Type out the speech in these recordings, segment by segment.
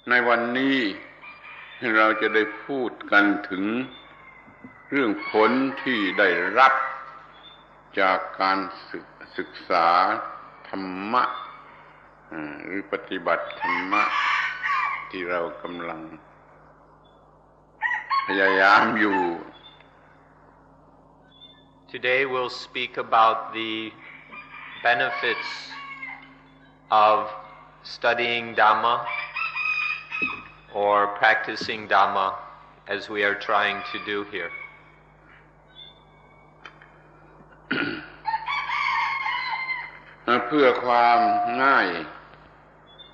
ในวันนี้เราจะได้พูดกันถึงเรื่องผลที่ได้รับจากการศึกษาธรรมะหรือปฏิบัติธรรมะที่เรากำลังพยายามอยู่ Today we'll speak about the benefits of studying Dhamma or practicing Dhamma as we are trying to do here. เพื่อความง่าย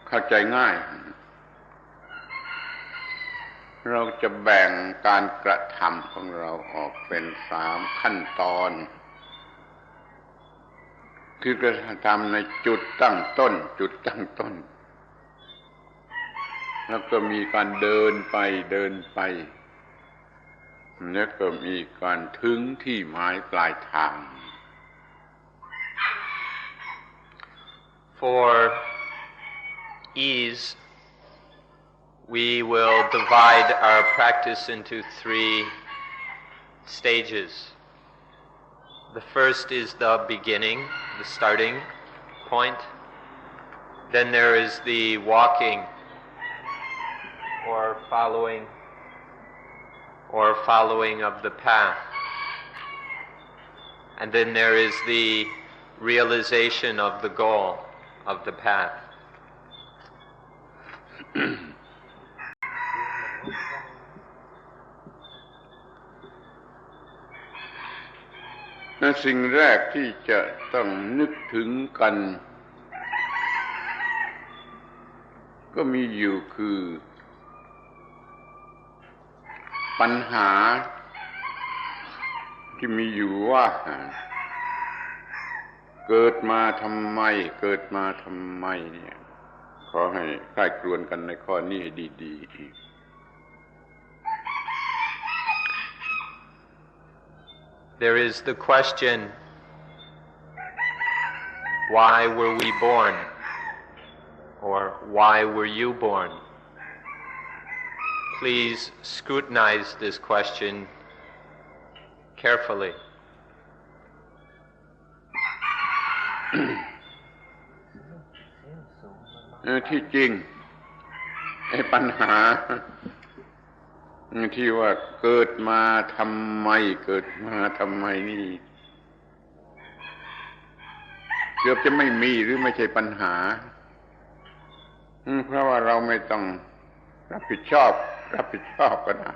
เข้าใจง่ายเราจะแบ่งการกระทำของเราออกเป็น3ขั้นตอนคือกระทำในจุดตั้งต้นแล้วก็มีการเดินไปแล้วก็มีการถึงที่หมายปลายทาง For ease, we will divide our practice into 3 stages. The first is the beginning, the starting point. Then there is the walking or following of the path. And then there is the realization of the goal of the path. สิ่งแรกที่จะต้องนึกถึงกันก็มีอยู่คือปัญหาที่มีอยู่ว่าเกิดมาทำไมเนี่ยขอให้ใคร่ครวญกันในข้อนี้ให้ดีๆ There is the question, why were we born? Or why were you born? Please scrutinize this question carefully. ที่จริงปัญหาที่ว่าเกิดมาทำไมนี่เกือบจะไม่มีหรือไม่ใช่ปัญหาเพราะว่าเราไม่ต้องรับผิดชอบก็ได้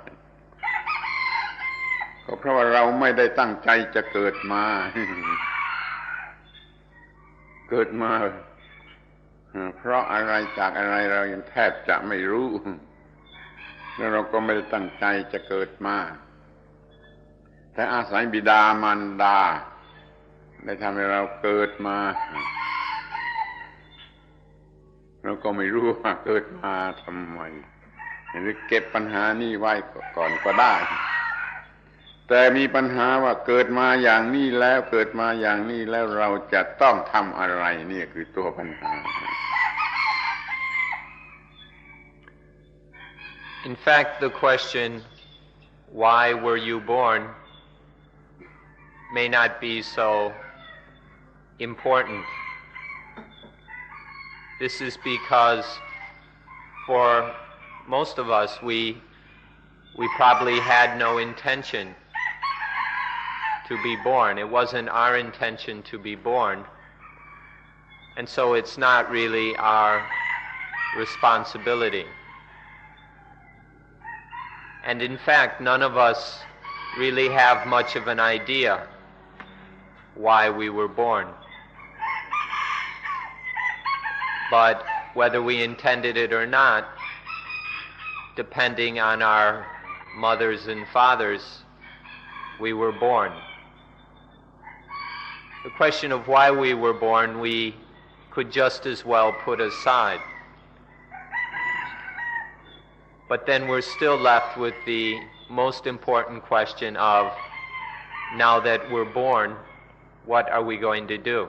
ก็เพราะว่าเราไม่ได้ตั้งใจจะเกิดมา เพราะอะไรจากอะไรเรายังแทบจะไม่รู้แล้วเราก็ไม่ได้ตั้งใจจะเกิดมาแต่อาศัยบิดามารดาได้ทำให้เราเกิดมาเราก็ไม่รู้ว่าเกิดมาทำไมหรือเก็บปัญหานี้ไว้ก่อนก็ได้แต่มีปัญหาว่าเกิดมาอย่างนี้แล้วเราจะต้องทำอะไรนี่คือตัวปัญหา In fact, the question, why were you born, may not be so important. This is because for most of us, we probably had no intention to be born. It wasn't our intention to be born. And so it's not really our responsibility. And in fact, none of us really have much of an idea why we were born. But whether we intended it or not, depending on our mothers and fathers, we were born. The question of why we were born, we could just as well put aside. But then we're still left with the most important question of, now that we're born, what are we going to do?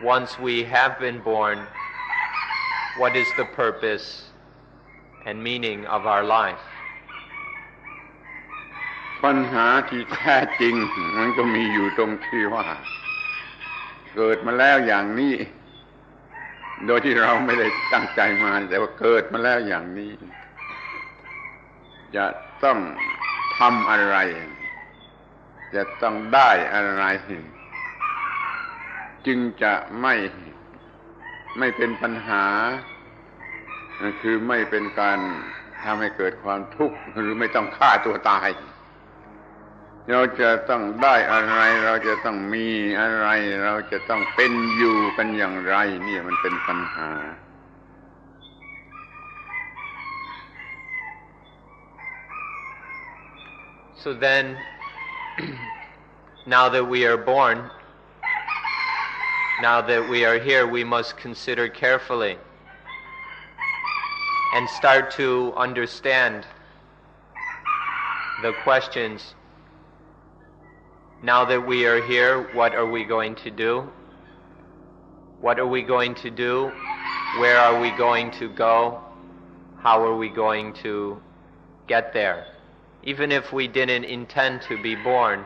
Once we have been born, what is the purpose and meaning of our life. ปัญหาที่แท้จริงมันก็มีอยู่ตรงที่ว่าเกิดมาแล้วอย่างนี้โดยที่เราไม่ได้ตั้งใจมาแต่ว่าเกิดมาแล้วอย่างนี้จะต้องทำอะไรจะต้องได้อะไรจึงจะไม่เป็นปัญหาคือไม่เป็นการทำให้เกิดความทุกข์หรือไม่ต้องฆ่าตัวตายเราจะต้องได้อะไรเราจะต้องมีอะไรเราจะต้องเป็นอยู่กันอย่างไรนี่มันเป็นปัญหา So then now that we are born, now that we are here, we must consider carefully and start to understand the questions. Now that we are here, what are we going to do? What are we going to do? Where are we going to go? How are we going to get there? Even if we didn't intend to be born,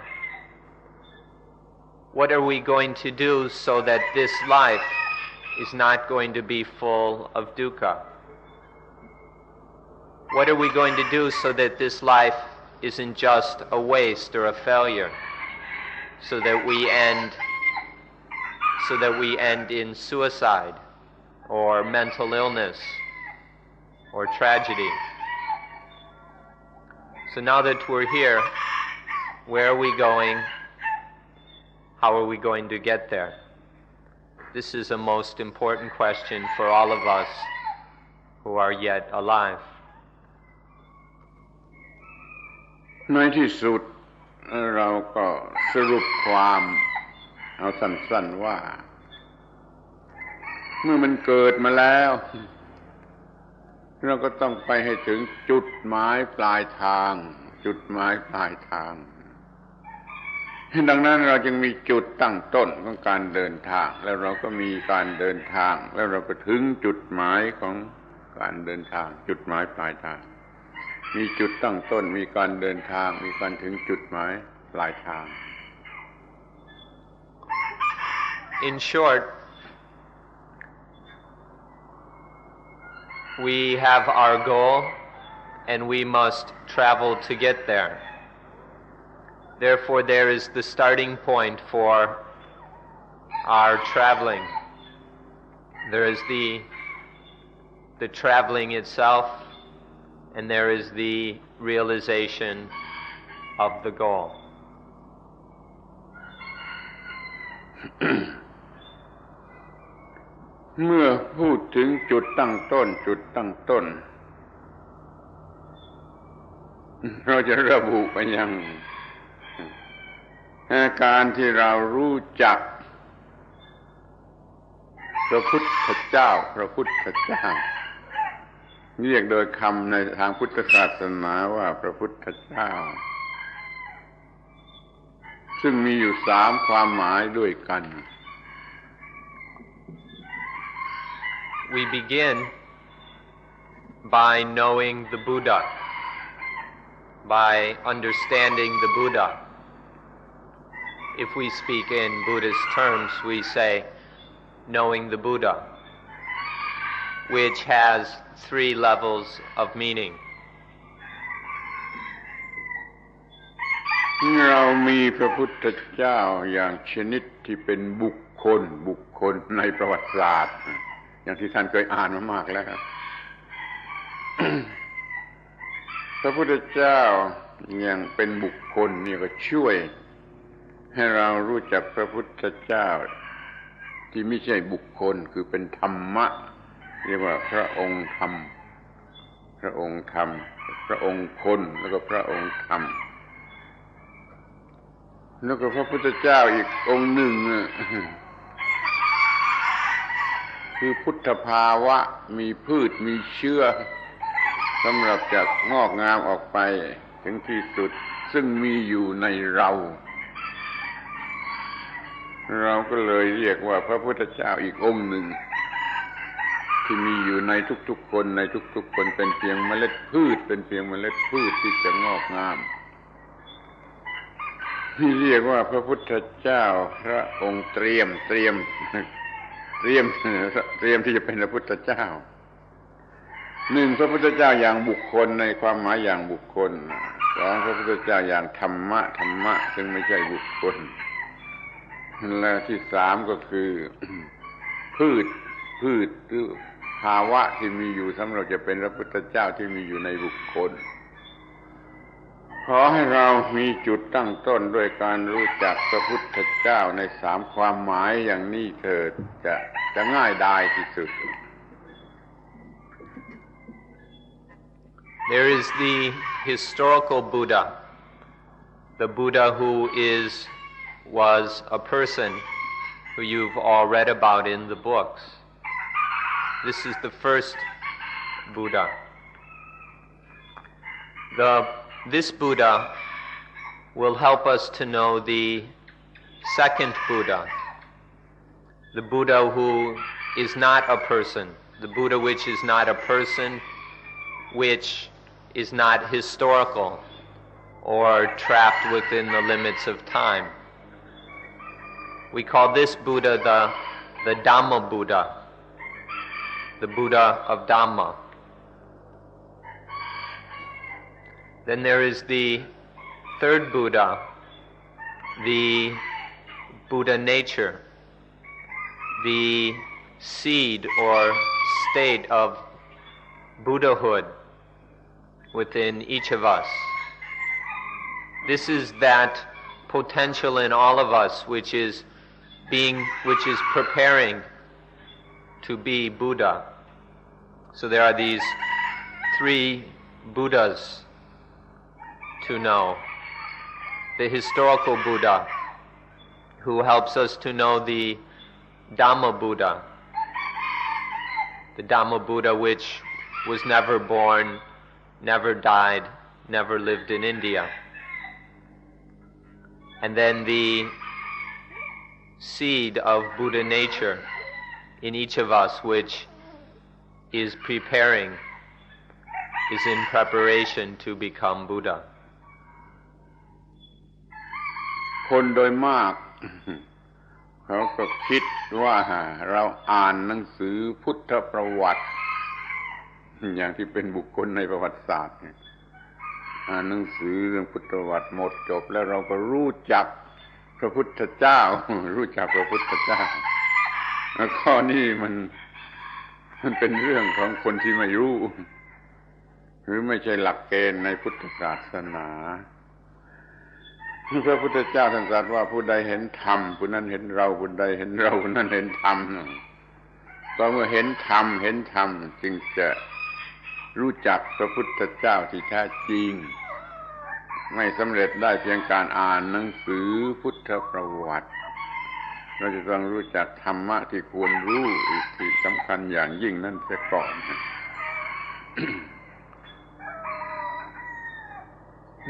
what are we going to do so that this life is not going to be full of dukkha? What are we going to do so that this life isn't just a waste or a failure? So that we end in suicide or mental illness or tragedy. So now that we're here, where are we going? How are we going to get there? This is a most important question for all of us who are yet alive. ในที่สุดเราก็สรุปความเอาสั้นๆว่าเมื่อมันเกิดมาแล้วเราก็ต้องไปให้ถึงจุดหมายปลายทางดังนั้นเราจึงมีจุดตั้งต้นของการเดินทางแล้วเราก็มีการเดินทางแล้วเราก็ถึงจุดหมายของการเดินทางจุดหมายปลายทางมีจุดตั้งต้นมีการเดินทางมีการถึงจุดหมายปลายทาง In short, we have our goal and we must travel to get there. Therefore, there is the starting point for our traveling. There is the traveling itself, and there is the realization of the goal. เมื่อพูดถึงจุดตั้งต้นเราจะระบุไปยังการที่เรารู้จักพระพุทธเจ้าเรียกโดยคำในทางพุทธศาสนาว่าพระพุทธเจ้าซึ่งมีอยู่3ความหมายด้วยกัน We begin by knowing the Buddha, by understanding the Buddha. If we speak in Buddhist terms, we say knowing the Buddha, which has 3 levels of meaning. เรามีพระพุทธเจ้าอย่างชนิดที่เป็นบุคคลในประวัติศาสตร์อย่างที่ท่านเคยอ่านมามากแล้วครับ พระพุทธเจ้าอย่างเป็นบุคคลนี่ก็ช่วยให้เรารู้จักพระพุทธเจ้าที่ไม่ใช่บุคคลคือเป็นธรรมะเรียกว่าพระองค์ธรรมพระองค์คนแล้วก็พระองค์ธรรมแล้วก็พระพุทธเจ้าอีกองค์หนึ่งคือพุทธภาวะมีพืชมีเชื้อสำหรับจะงอกงามออกไปถึงที่สุดซึ่งมีอยู่ในเราก็เลยเรียกว่าพระพุทธเจ้าอีกองค์หนึ่ง ที่มีอยู่ในทุกๆคนในทุกๆคนเป็นเพียงเมล็ดพืชเป็นเพียงเมล็ดพืชที่จะงอกงามที่เรียกว่าพระพุทธเจ้าพระองค์เตรียมที่จะเป็นพระพุทธเจ้าหนึ่งพระพุทธเจ้าอย่างบุคคลในความหมายอย่างบุคคลสองพระพุทธเจ้าอย่างธรรมะซึ่งไม่ใช่บุคคลและที่สามก็คือพืชหรือภาวะที่มีอยู่สำหรับจะเป็นพระพุทธเจ้าที่มีอยู่ในบุคคลขอให้เรามีจุดตั้งต้นด้วยการรู้จักพระพุทธเจ้าในสามความหมายอย่างนี้เถิดจะง่ายดายที่สุด There is the historical Buddha, the Buddha who was a person who you've all read about in the books. This is the first Buddha. This Buddha will help us to know the second Buddha, the Buddha who is not a person, the Buddha which is not a person, which is not historical or trapped within the limits of time. We call this Buddha the Dhamma Buddha, the Buddha of Dhamma. Then there is the third Buddha, the Buddha nature, the seed or state of Buddhahood within each of us. This is that potential in all of us which is preparing to be Buddha. So there are these three Buddhas to know. The historical Buddha, who helps us to know the Dhamma Buddha, the Dhamma Buddha which was never born, never died, never lived in India. And then the seed of Buddha nature in each of us which is in preparation to become Buddha. คนโดยมาก เขาก็คิดว่าเราอ่านหนังสือพุทธประวัติอย่างที่เป็นบุคคลในประวัติศาสตร์อ่านหนังสือเรื่องพุทธประวัติหมดจบแล้วเราก็รู้จักพระพุทธเจ้าแล้วข้อนี้มันเป็นเรื่องของคนที่ไม่รู้หรือไม่ใช่หลักเกณฑ์ในพุทธศาสนาพระพุทธเจ้าท่านตรัสว่าผู้ใดเห็นธรรมผู้นั้นเห็นเราผู้ใดเห็นเราผู้นั้นเห็นธรรมก็เมื่อเห็นธรรมจึงจะรู้จักพระพุทธเจ้าที่แท้จริงไม่สำเร็จได้เพียงการอ่านหนังสือพุทธประวัติเราจะต้องรู้จักธรรมะที่ควรรู้อีกที่สำคัญอย่างยิ่งนั่นเสียก่อน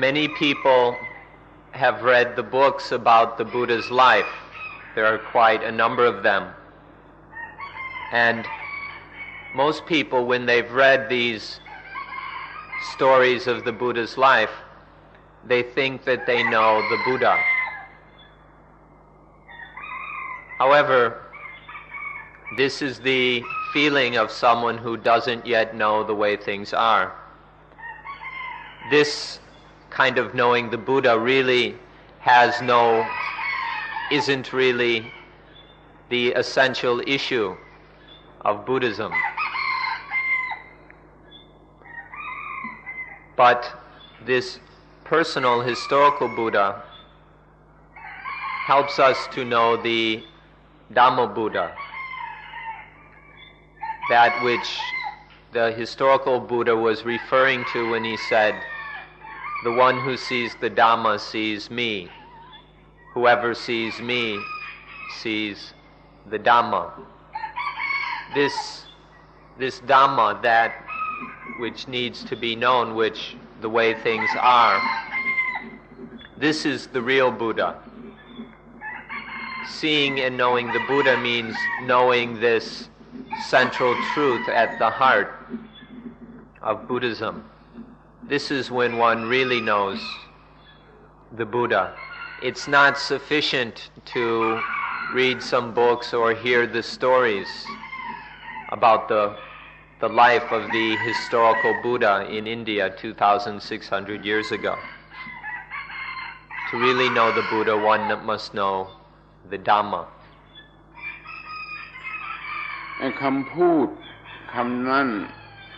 Many people have read the books about the Buddha's life. There are quite a number of them. And most people, when they've read these stories of the Buddha's life, they think that they know the Buddha. However, this is the feeling of someone who doesn't yet know the way things are. This kind of knowing the Buddha really isn't really the essential issue of Buddhism. But this personal historical Buddha helps us to know the Dhamma Buddha, that which the historical Buddha was referring to when he said, "The one who sees the Dhamma sees me. Whoever sees me sees the Dhamma." This Dhamma, that which needs to be known, which the way things are, this is the real Buddha. Seeing and knowing the Buddha means knowing this central truth at the heart of Buddhism. This is when one really knows the Buddha. It's not sufficient to read some books or hear the stories about the life of the historical Buddha in India 2,600 years ago. To really know the Buddha, one must know the Dhamma. ไอ้คำพูดคำนั้น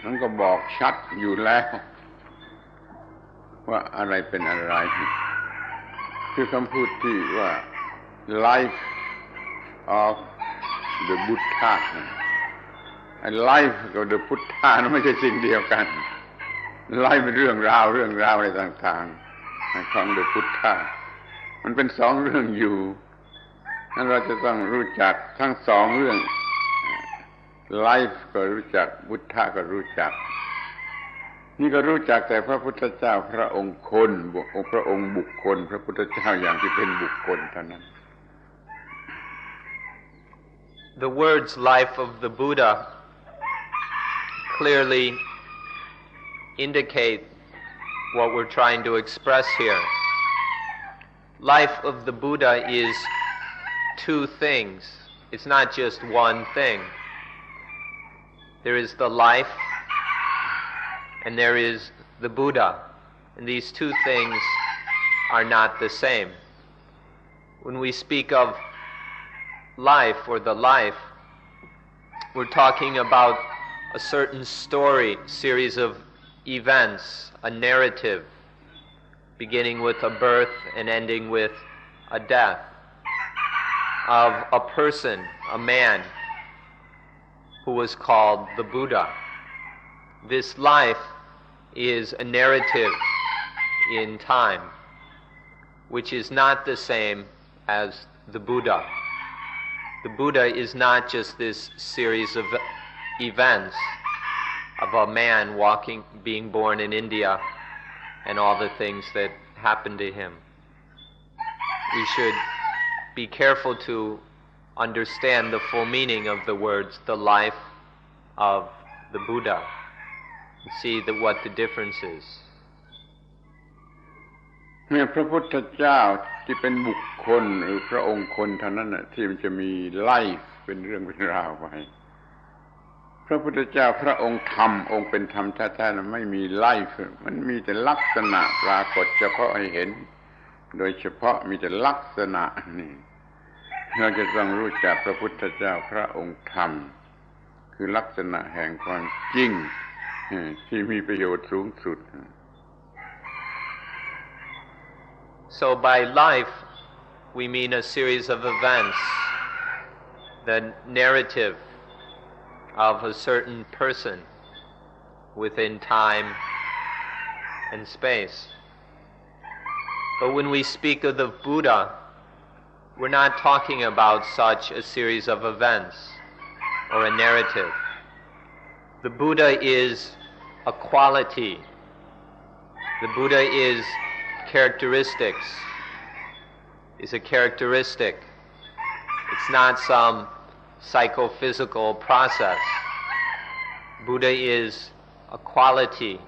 มันก็บอกชัดอยู่แล้วว่าอะไรเป็นอะไรคือคำพูดที่ว่า life of the Buddha ไอ้ life กับ the Buddha นั้นไม่ใช่สิ่งเดียวกัน life เป็นเรื่องราวอะไรต่างๆของ the Buddha มันเป็นสองเรื่องอยู่นั้นเราจะต้องรู้จักทั้งสองเรื่อง life ก็รู้จัก Buddha ก็รู้จักนี่ก็รู้จักแต่พระพุทธเจ้าพระองค์คนพระองค์บุคคลพระพุทธเจ้าอย่างที่เป็นบุคคลเท่านั้น The words life of the Buddha clearly indicate what we're trying to express here. Life of the Buddha is two things. It's not just one thing. There is the life and there is the Buddha. And these two things are not the same. When we speak of life or the life, we're talking about a certain story, series of events, a narrative, beginning with a birth and ending with a death, of a person, a man, who was called the Buddha. This life is a narrative in time, which is not the same as the Buddha. The Buddha is not just this series of events of a man being born in India and all the things that happened to him. We should be careful to understand the full meaning of the words, the life of the Buddha, and see what the difference is. เมื่อพระพุทธเจ้าที่เป็นบุคคลหรือพระองค์คนเท่านั้นที่มันจะมีไลฟ์เป็นเรื่องเป็นราวไปพระพุทธเจ้าพระองค์ธรรมองค์เป็นธรรมแท้ๆไม่มีไลฟ์มันมีแต่ลักษณะปรากฏเฉพาะให้เห็นโดยเฉพาะมีแต่ลักษณะนี่เราจะต้องรู้จักพระพุทธเจ้าพระองค์ธรรมคือลักษณะแห่งความจริงที่มีประโยชน์สูงสุด So by life, we mean a series of events, the narrative of a certain person within time and space. But when we speak of the Buddha, we're not talking about such a series of events or a narrative. The Buddha is a quality. The Buddha is characteristics, is a characteristic. It's not some psychophysical process. Buddha is a quality,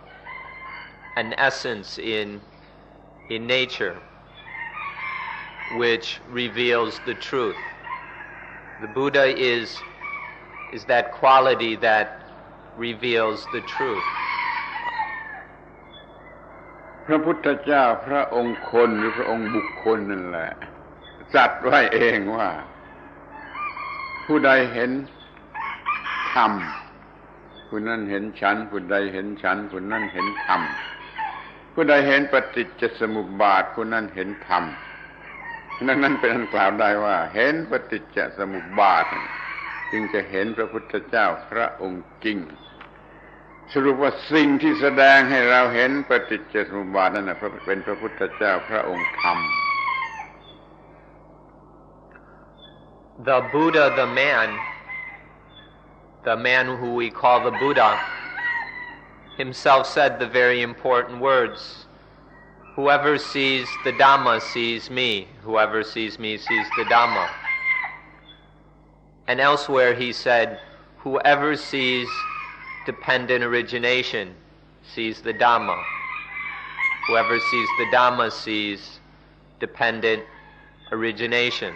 an essence in nature, which reveals the truth. The Buddha is that quality that reveals the truth. พระพุทธเจ้าพระองค์คนหรือพระองค์บุคคลนั่นแหละจัดไว้เองว่าผู้ใดเห็นธรรมผู้นั้นเห็นฉันผู้ใดเห็นฉันผู้นั้นเห็นธรรมผู้ใดเห็นปฏิจจสมุปบาทผู้นั้นเห็นธรรมนั้นเป็นอันกล่าวได้ว่าเห็นปฏิจจสมุปบาทจึงจะเห็นพระพุทธเจ้าพระองค์จริงสรุปว่าสิ่งที่แสดงให้เราเห็นปฏิจจสมุปบาทนั่นเป็นพระพุทธเจ้าพระองค์ธรรม The Buddha, the man who we call the Buddha, himself said the very important words, "Whoever sees the Dhamma sees me. Whoever sees me sees the Dhamma." And elsewhere he said, whoever sees dependent origination sees the Dhamma. Whoever sees the Dhamma sees dependent origination.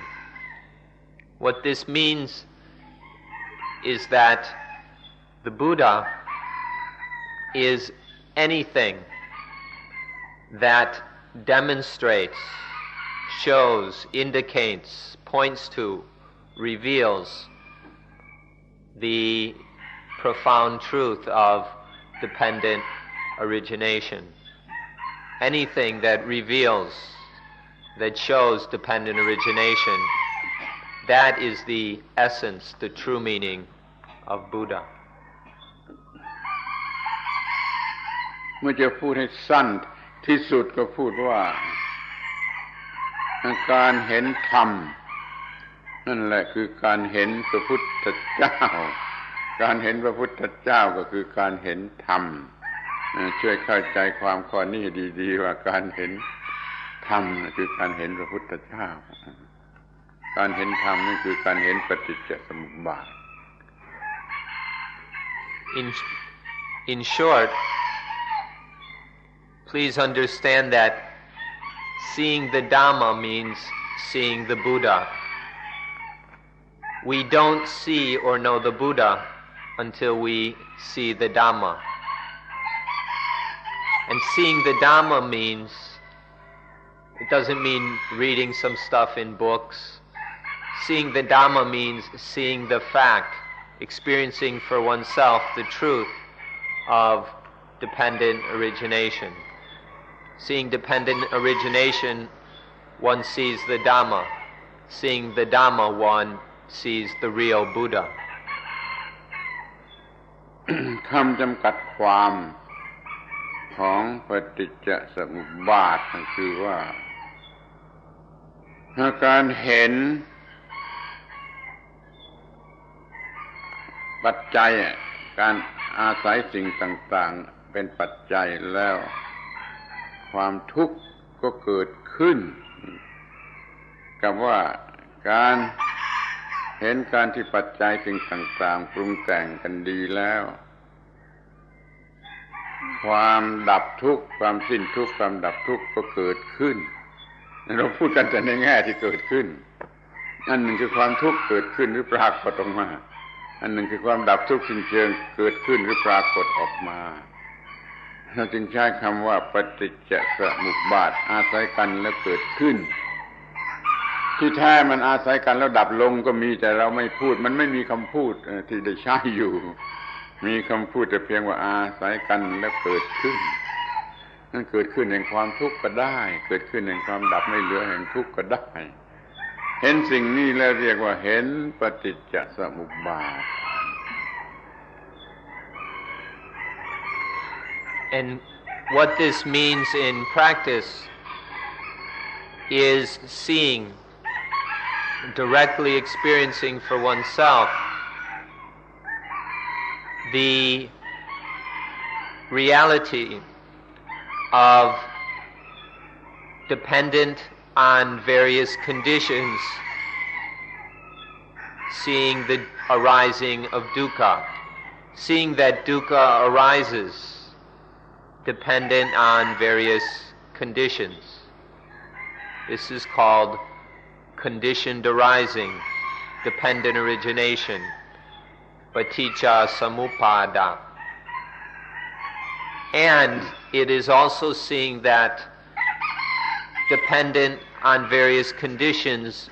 What this means is that the Buddha is anything that demonstrates, shows, indicates, points to, reveals the profound truth of dependent origination. Anything that reveals, that shows dependent origination, that is the essence, the true meaning of Buddha. เมื่อจะพูดให้สั้นที่สุดก็พูดว่าการเห็นธรรมนั่นแหละคือการเห็นพระพุทธเจ้าการเห็นพระพุทธเจ้าก็คือการเห็นธรรมช่วยเข้าใจความข้อนี้ดีๆว่าการเห็นธรรมคือการเห็นพระพุทธเจ้าการเห็นธรรมนี่คือการเห็นปฏิจจสมุปบาท In short, please understand that seeing the Dhamma means seeing the Buddha. We don't see or know the Buddha until we see the Dhamma. And seeing the Dhamma means, it doesn't mean reading some stuff in books. Seeing the Dhamma means seeing the fact, experiencing for oneself the truth of dependent origination. Seeing dependent origination, one sees the Dhamma. Seeing the Dhamma, one sees the real Buddha. คำจำกัดความของปฏิจจสมุปบาทก็คือว่าการเห็นปัจจัยการอาศัยสิ่งต่างๆเป็นปัจจัยแล้วความทุกข์ก็เกิดขึ้นกับว่าการเห็นการที่ปัจจัยสิ่งต่างๆปรุงแต่งกันดีแล้วความดับทุกข์ความสิ้นทุกข์ความดับทุกข์ก็เกิดขึ้นเราพูดกันแต่ในแง่ที่เกิดขึ้นอันหนึ่งคือความทุกข์เกิดขึ้นหรือปรากฏออกมาอันหนึ่งคือความดับทุกข์สิ้นเชิงเกิดขึ้นหรือปรากฏออกมาเราจึงใช้คำว่าปฏิจจสมุปบาทอาศัยกันแล้วเกิดขึ้นที่แท้มันอาศัยกันแล้วดับลงก็มีแต่เราไม่พูดมันไม่มีคำพูดที่ได้ใช้อยู่มีคำพูดแต่เพียงว่าอาศัยกันแล้วเกิดขึ้นนั่นเกิดขึ้นแห่งความทุกข์ก็ได้เกิดขึ้นแห่งความดับไม่เหลือแห่งทุกข์ก็ได้เห็นสิ่งนี้แล้วเรียกว่าเห็นปฏิจจสมุปบาท And what this means in practice is seeing, directly experiencing for oneself the reality of dependent on various conditions, seeing the arising of dukkha, seeing that dukkha arises dependent on various conditions. This is called conditioned arising, dependent origination, paticca samuppada. And it is also seeing that dependent on various conditions,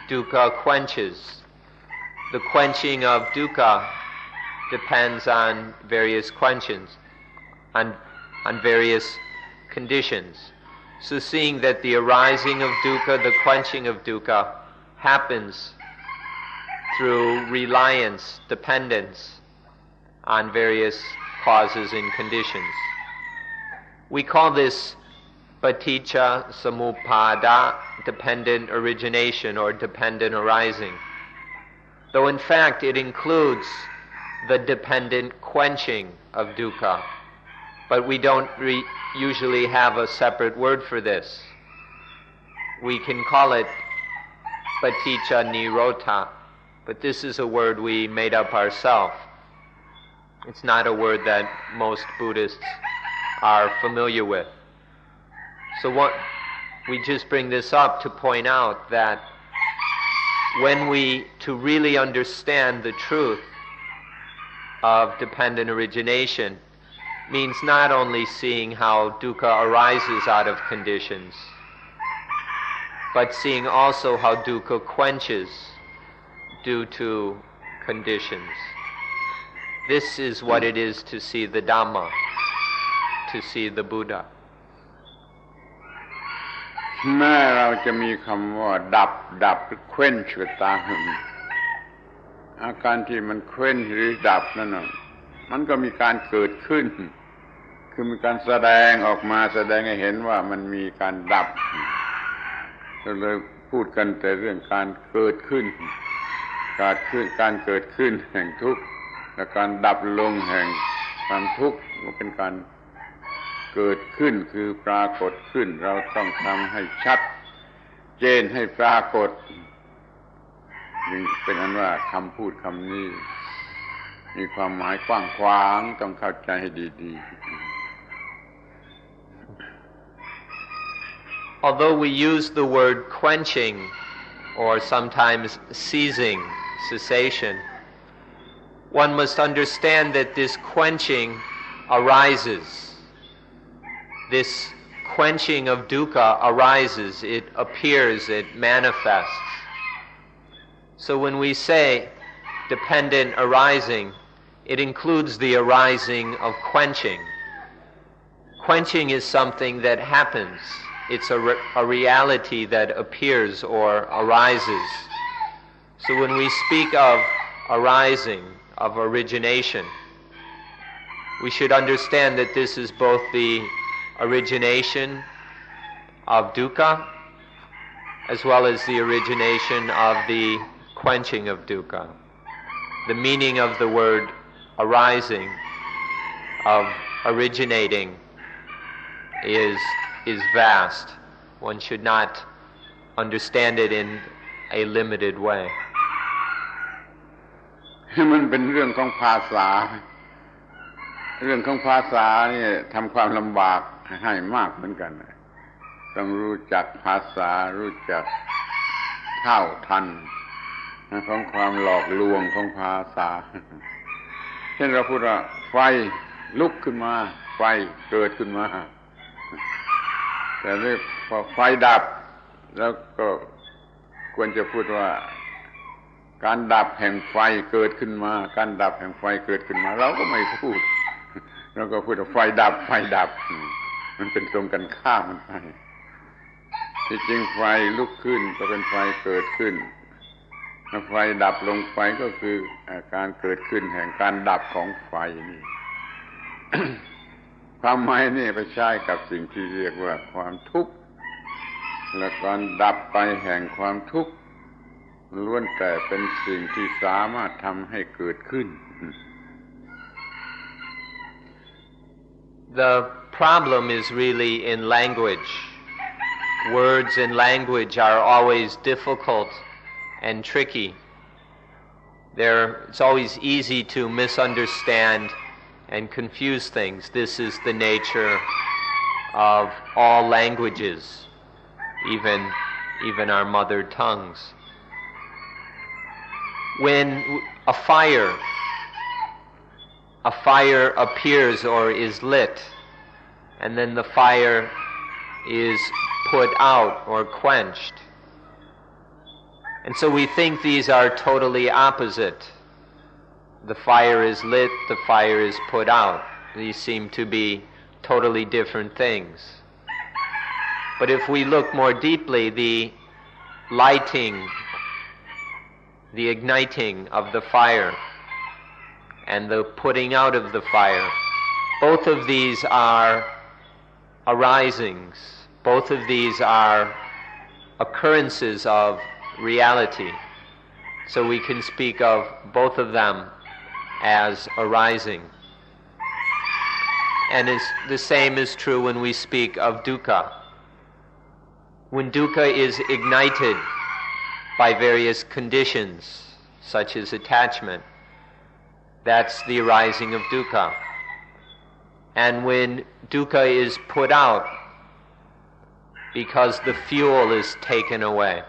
dukkha quenches. The quenching of dukkha depends on various quenchings, on various conditions. So seeing that the arising of dukkha, the quenching of dukkha, happens through reliance, dependence on various causes and conditions. We call this paticca samuppada, dependent origination or dependent arising, though in fact it includes the dependent quenching of dukkha. But we don't usually have a separate word for this. We can call it paticca nirodha, But this is a word we made up ourselves. It's not a word that most Buddhists are familiar with. So we just bring this up to point out that to really understand the truth of dependent origination means not only seeing how dukkha arises out of conditions, but seeing also how dukkha quenches due to conditions. This is what it is to see the Dhamma, to see the Buddha. แม้เราจะมีคำว่าดับหรือเคว้นก็ตามอาการที่มันเคว้นหรือดับนั่นน่ะมันก็มีการเกิดขึ้นคือมีการแสดงออกมาแสดงให้เห็นว่ามันมีการดับเราเลยพูดกันแต่เรื่องการเกิดขึ้นการเกิดขึ้นแห่งทุกข์และการดับลงแห่งความทุกข์มันเป็นการเกิดขึ้นคือปรากฏขึ้นเราต้องทำให้ชัดเจนให้ปรากฏนี่เป็นอันว่าคำพูดคำนี้มีความหมายกว้างขวางต้องเข้าใจให้ดีๆ Although we use the word quenching or sometimes ceasing, cessation, one must understand that this quenching arises. This quenching of dukkha arises, it appears, it manifests. So when we say dependent arising, it includes the arising of quenching. Quenching is something that happens. It's a reality that appears or arises. So when we speak of arising, of origination, we should understand that this is both the origination of dukkha as well as the origination of the quenching of dukkha. The meaning of the word arising, of originating, is vast. One should not understand it in a limited way. มันเป็นเรื่องของภาษานี่ทำความลำบากให้มากเหมือนกันต้องรู้จักภาษารู้จักเท่าทันของความหลอกลวงของภาษาเช่นเราพูดว่าไฟลุกขึ้นมาไฟเกิดขึ้นมาแต่นี่พอไฟดับแล้วก็ควรจะพูดว่าการดับแห่งไฟเกิดขึ้นมาการดับแห่งไฟเกิดขึ้นมาเราก็ไม่พูดเราก็พูดว่าไฟดับมันเป็นตรงกันข้ามมันไปที่จริงไฟลุกขึ้นก็เป็นไฟเกิดขึ้นถ้าไฟดับลงไปก็คือการเกิดขึ้นแห่งการดับของไฟนี่ ความหมายนี่ไปใช้กับสิ่งที่เรียกว่าความทุกข์และการดับไปแห่งความทุกข์ล้วนแต่เป็นสิ่งที่สามารถทำให้เกิดขึ้น The problem is really in language. Words in language are always difficult and tricky. It's always easy to misunderstand and confuse things. This is the nature of all languages, even our mother tongues. When a fire appears or is lit, and then the fire is put out or quenched. And so we think these are totally opposite. The fire is lit, the fire is put out. These seem to be totally different things. But if we look more deeply, the lighting, the igniting of the fire, and the putting out of the fire, both of these are arisings. Both of these are occurrences of reality. So we can speak of both of them as arising. And the same is true when we speak of dukkha. When dukkha is ignited by various conditions, such as attachment. That's the arising of dukkha. And when dukkha is put out, because the fuel is taken away,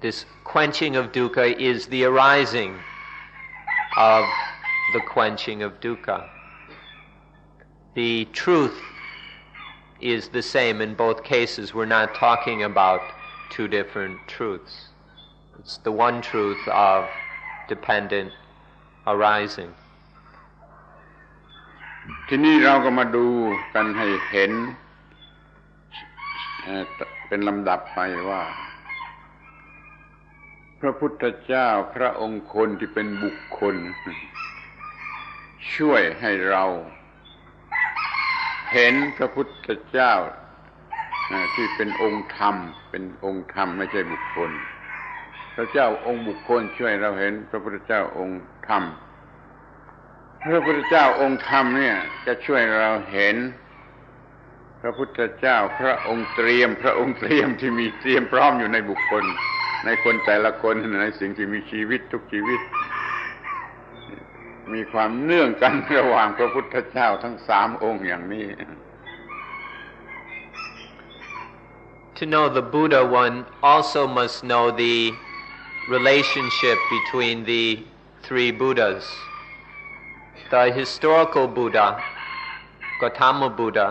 this quenching of dukkha is the arising of the quenching of dukkha. The truth is the same in both cases. We're not talking about two different truths. It's the one truth of dependent arising. ทีนี้เราก็มาดูกันให้เห็นเป็นลำดับไปว่าพระพุทธเจ้าพระองค์คนที่เป็นบุคคลช่วยให้เราเห็นพระพุทธเจ้าที่เป็นองค์ธรรมเป็นองค์ธรรมไม่ใช่บุคคลพระเจ้าองค์บุคคลช่วยเราเห็นพระพุทธเจ้าองค์ธรรมพระพุทธเจ้าองค์ธรรมเนี่ยจะช่วยเราเห็นพระพุทธเจ้าพระองค์เตรียมที่มีเตรียมพร้อมอยู่ในบุคคลในคนแต่ละคนในสิ่งที่มีชีวิตทุกชีวิตมีความเนื่องกันระหว่างพระพุทธเจ้าทั้ง3องค์อย่างนี้ To know the Buddha, one also must know the relationship between the three Buddhas. The historical Buddha, Gautama Buddha,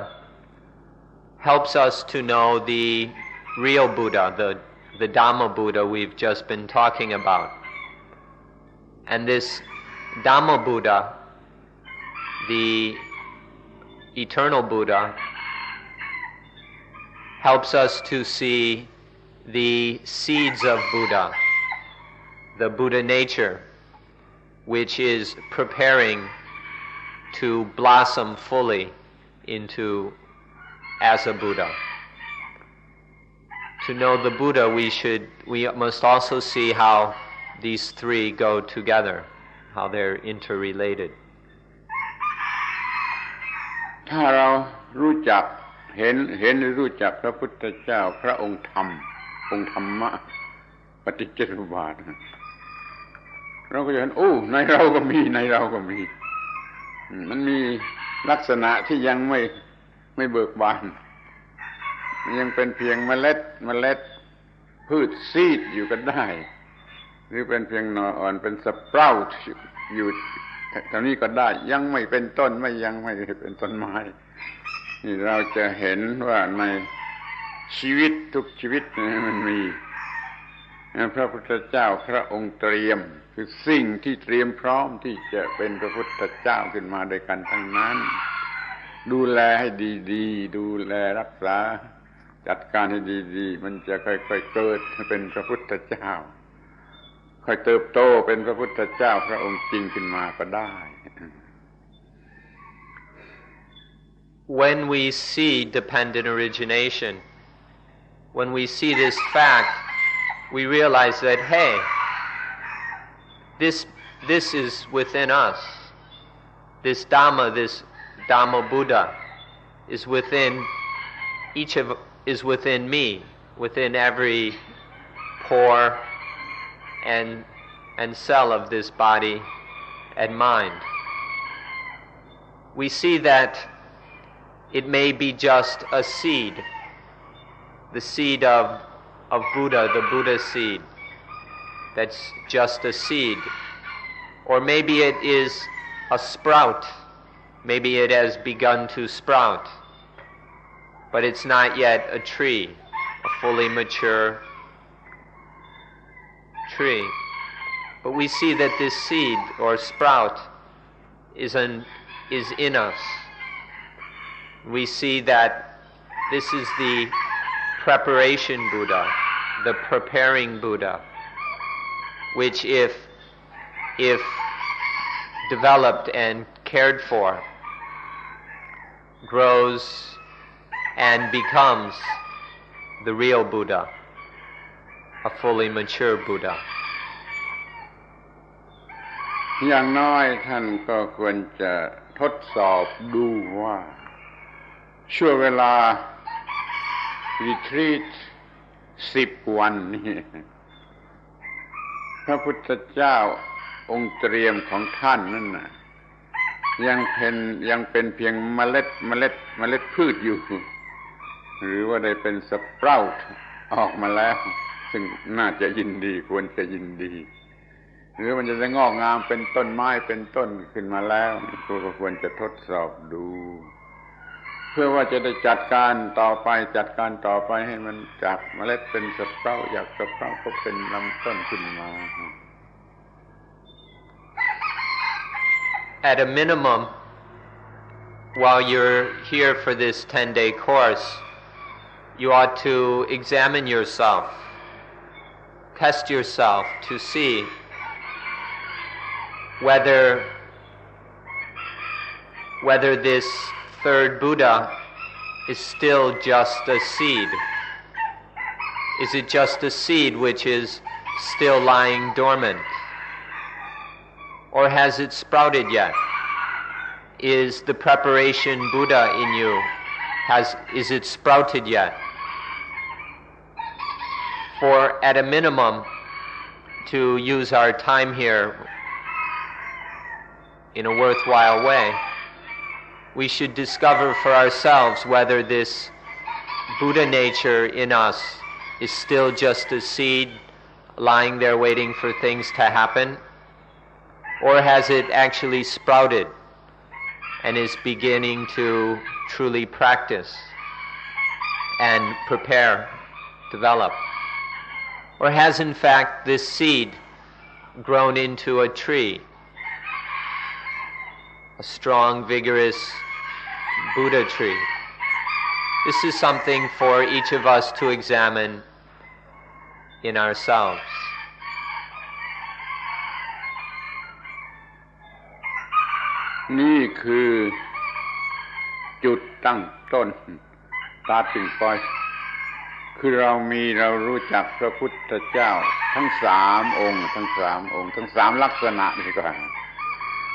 helps us to know the real Buddha, the Dhamma Buddha we've just been talking about. And this Dhamma Buddha, the eternal Buddha, helps us to see the seeds of Buddha, the Buddha nature, which is preparing to blossom fully into as a Buddha. To know the Buddha, we must also see how these three go together, how they're interrelated. ถ้าเรารู้จักเห็นหรือรู้จักพระพุทธเจ้าพระองค์ธรรมองค์ธรรมะปฏิจจสมุปบาทเราก็จะเห็นในเราก็มีมันมีลักษณะที่ยังไม่เบิกบานยังเป็นเพียงเมล็ดพืชซีดอยู่ก็ได้หรือเป็นเพียงหน่ออ่อนเป็นสเปราต์อยู่แถวนี้ก็ได้ยังไม่เป็นต้นยังไม่เป็นต้นไม้นี่เราจะเห็นว่าในชีวิตทุกชีวิตมันมีพระพุทธเจ้าพระองค์เตรียมคือสิ่งที่เตรียมพร้อมที่จะเป็นพระพุทธเจ้าขึ้นมาด้วยกันทั้งนั้นดูแลให้ดีๆดูแลรักษาจัดการให้ดีๆมันจะค่อยๆเกิดเป็นพระพุทธเจ้าค่อยเติบโตเป็นพระพุทธเจ้าพระองค์จริงขึ้นมาก็ได้ When we see dependent origination, when we see this fact, we realize that, hey, this is within us. This Dhamma Buddha is within me, within every pore and cell of this body and mind. We see that it may be just a seed, the seed of Buddha, the Buddha seed. That's just a seed. Or maybe it is a sprout. Maybe it has begun to sprout. But it's not yet a tree, a fully mature tree. But we see that this seed or sprout is in us. We see that this is the preparation Buddha, the preparing Buddha, which if developed and cared for, grows and becomes the real Buddha, a fully mature Buddha. อย่างน้อยท่านก็ควรจะทดสอบดูว่าช่วงเวลารีทรีต10 วันนี้ พระพุทธเจ้าองค์เตรียมของท่านนั่นน่ะยังเป็นเพียงเมล็ดพืชอยู่หรือว่าได้เป็นสเปราต์ออกมาแล้วซึ่งน่าจะยินดีควรจะยินดีหรือมันจะได้งอกงามเป็นต้นไม้เป็นต้นขึ้นมาแล้วก็ควรจะทดสอบดูเพื่อว่าจะได้จัดการต่อไปให้มันจากเมล็ดเป็นสเปราต์จากสเปราต์ก็เป็นลำต้นขึ้นมา At a minimum, while you're here for this 10-day course, you ought to examine yourself, test yourself to see whether this third Buddha is still just a seed. Is it just a seed which is still lying dormant? Or has it sprouted yet? Is the preparation Buddha in you, is it sprouted yet? For at a minimum, to use our time here in a worthwhile way, we should discover for ourselves whether this Buddha nature in us is still just a seed lying there waiting for things to happen, or has it actually sprouted and is beginning to truly practice and prepare, develop? Or has in fact this seed grown into a tree, a strong, vigorous Buddha tree? This is something for each of us to examine in ourselves. นี่คือจุดตั้งต้น starting point คือเรารู้จักพระพุทธเจ้าทั้งสามองค์ทั้งสามลักษณะนี่ก่อน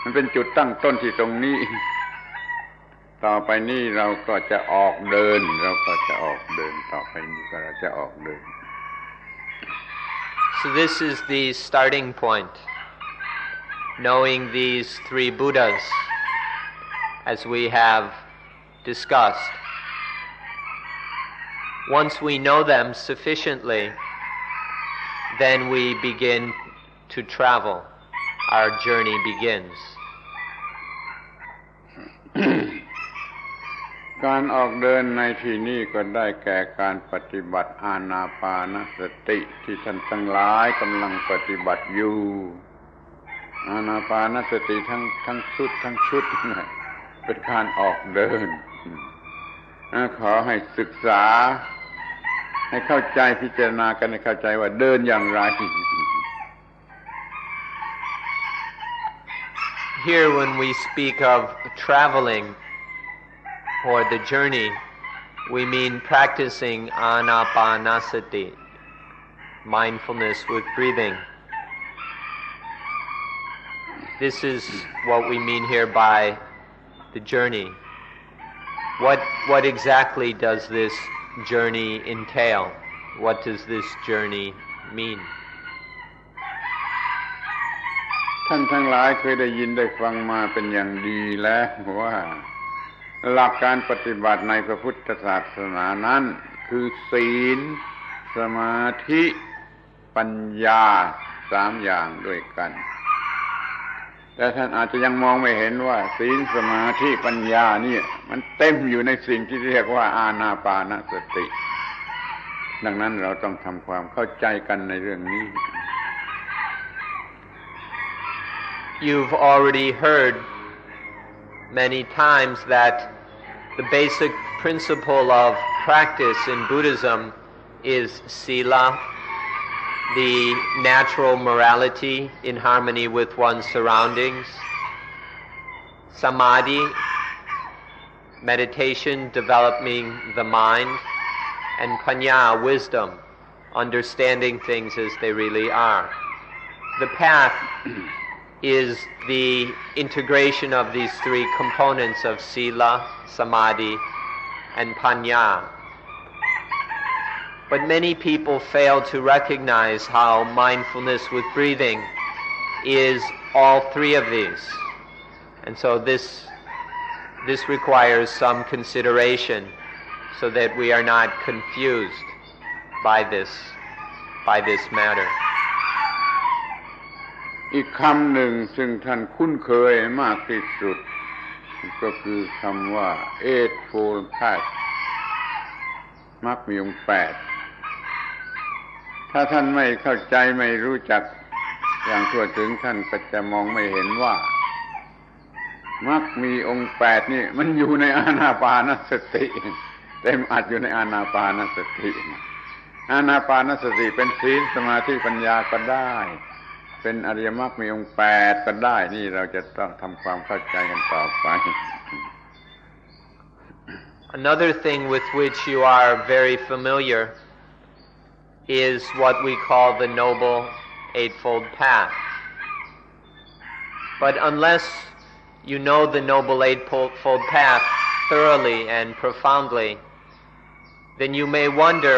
มันเป็นจุดตั้งต้นที่ตรงนี้ต่อไปนี้เราก็จะออกเดินต่อไปนี้ก็เราจะออกเดิน So this is the starting point, knowing these three Buddhas as we have discussed. Once we know them sufficiently, then we begin to travel. Our journey begins. การออกเดินในที่นี้ก็ได้แก่การปฏิบัติอานาปานสติที่ท่านทั้งหลายกำลังปฏิบัติอยู่อานาปานสติทั้งชุดเป็นการออกเดินขอให้ศึกษาให้เข้าใจพิจารณากันให้เข้าใจว่าเดินอย่างไร Here when we speak of traveling or the journey, we mean practicing anapanasati, mindfulness with breathing. This is what we mean here by the journey. What exactly does this journey entail? What does this journey mean? ท่านทั้งหลายเคยได้ยินได้ฟังมาเป็นอย่างดีแล้วว่าหลักการปฏิบัติในพระพุทธศาสนานั้นคือศีลสมาธิปัญญาสามอย่างด้วยกันแต่ท่านอาจจะยังมองไม่เห็นว่าศีลสมาธิปัญญานี่มันเต็มอยู่ในสิ่งที่เรียกว่าอานาปานสติดังนั้นเราต้องทำความเข้าใจกันในเรื่องนี้ You've already heard many times that the basic principle of practice in Buddhism is sila, the natural morality in harmony with one's surroundings, samadhi, meditation, developing the mind, and panya, wisdom, understanding things as they really are. The path is the integration of these three components of sila, samadhi, and panya. But many people fail to recognize how mindfulness with breathing is all three of these. And so this requires some consideration so that we are not confused by this matter. อีกคำหนึ่งซึ่งท่านคุ้นเคยมากที่สุดก็คือคำว่า eightfold path มรรคมีองค์แปดถ้าท่านไม่เข้าใจไม่รู้จักอย่างทั่วถึงท่านก็จะมองไม่เห็นว่ามรรคมีองค์แปดนี่มันอยู่ในอานาปานสติเต็มอัดอยู่ในอานาปานสติอานาปานสติเป็นศีลสมาธิปัญญาก็ได้เป็นอริยมรรคมีองค์แปดก็ได้นี่เราจะต้องทำความเข้าใจกันต่อไป Another thing with which you are very familiar is what we call the Noble Eightfold Path. But unless you know the Noble Eightfold Path thoroughly and profoundly, then you may wonder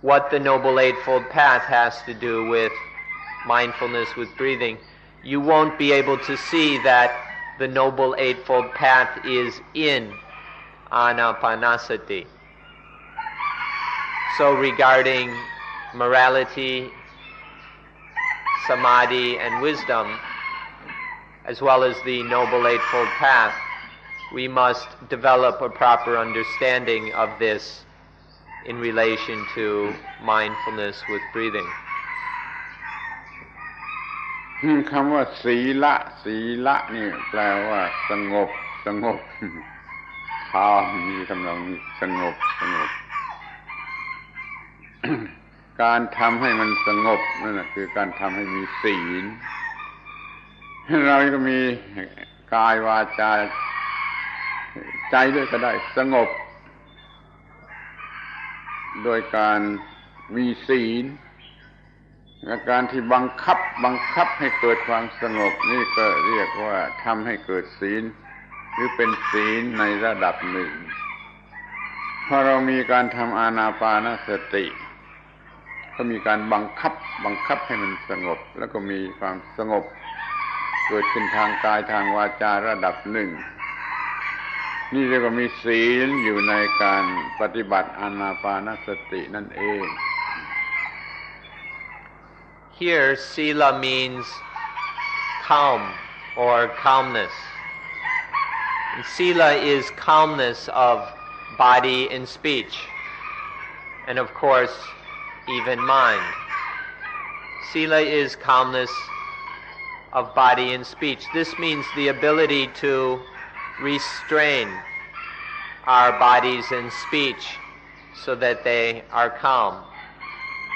what the Noble Eightfold Path has to do with mindfulness with breathing. You won't be able to see that the Noble Eightfold Path is in Anapanasati. So regarding morality, samadhi, and wisdom, as well as the Noble Eightfold Path, we must develop a proper understanding of this in relation to mindfulness with breathing. คำว่าศีละนี่แปลว่าสงบมีคำนองสงบ การทำให้มันสงบนั่นคือการทำให้มีศีลเราก็มีกายวาจาใจด้วยก็ได้สงบโดยการมีศีลและการที่บังคับให้เกิดความสงบนี่ก็เรียกว่าทำให้เกิดศีลหรือเป็นศีลในระดับหนึ่งพอเรามีการทำอานาปานสติก็มีการบังคับให้มันสงบแล้วก็มีความสงบเกิดขึ้นทางกายทางวาจาระดับหนึ่งนี่เรียกว่ามีศีลอยู่ในการปฏิบัติอานาปานสตินั่นเอง Here, sila means calm or calmness. And sila is calmness of body and speech, and of course, even mind. Sila is calmness of body and speech. This means the ability to restrain our bodies and speech so that they are calm.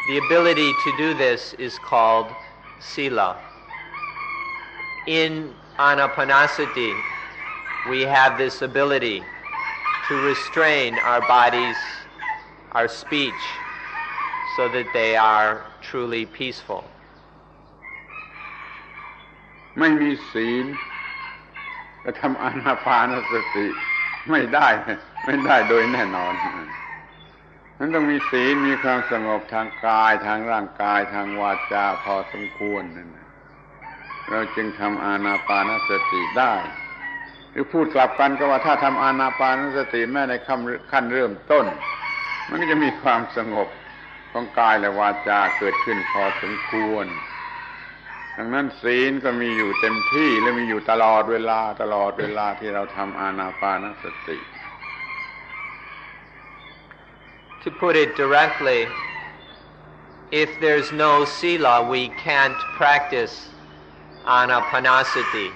The ability to do this is called sila. In anapanasati, we have this ability to restrain our bodies, our speech, so that they are truly peaceful. ไม่มีศีลจะทำอานาปานสติไม่ได้โดยแน่นอนนั้นต้องมีศีลมีความสงบทางกายทางร่างกายทางวาจาพอสมควรนั่นเราจึงทำอานาปานสติได้หรือพูดกลับกันก็ว่าถ้าทำอานาปานสติแม้ในขั้นเริ่มต้นมันก็จะมีความสงบของกายและวาจาเกิดขึ้นพอสมควรดังนั้นศีลก็มีอยู่เต็มที่และมีอยู่ตลอดเวลาที่เราทำอานาปานสติ To put it directly, if there's no sila, we can't practice anapanasati.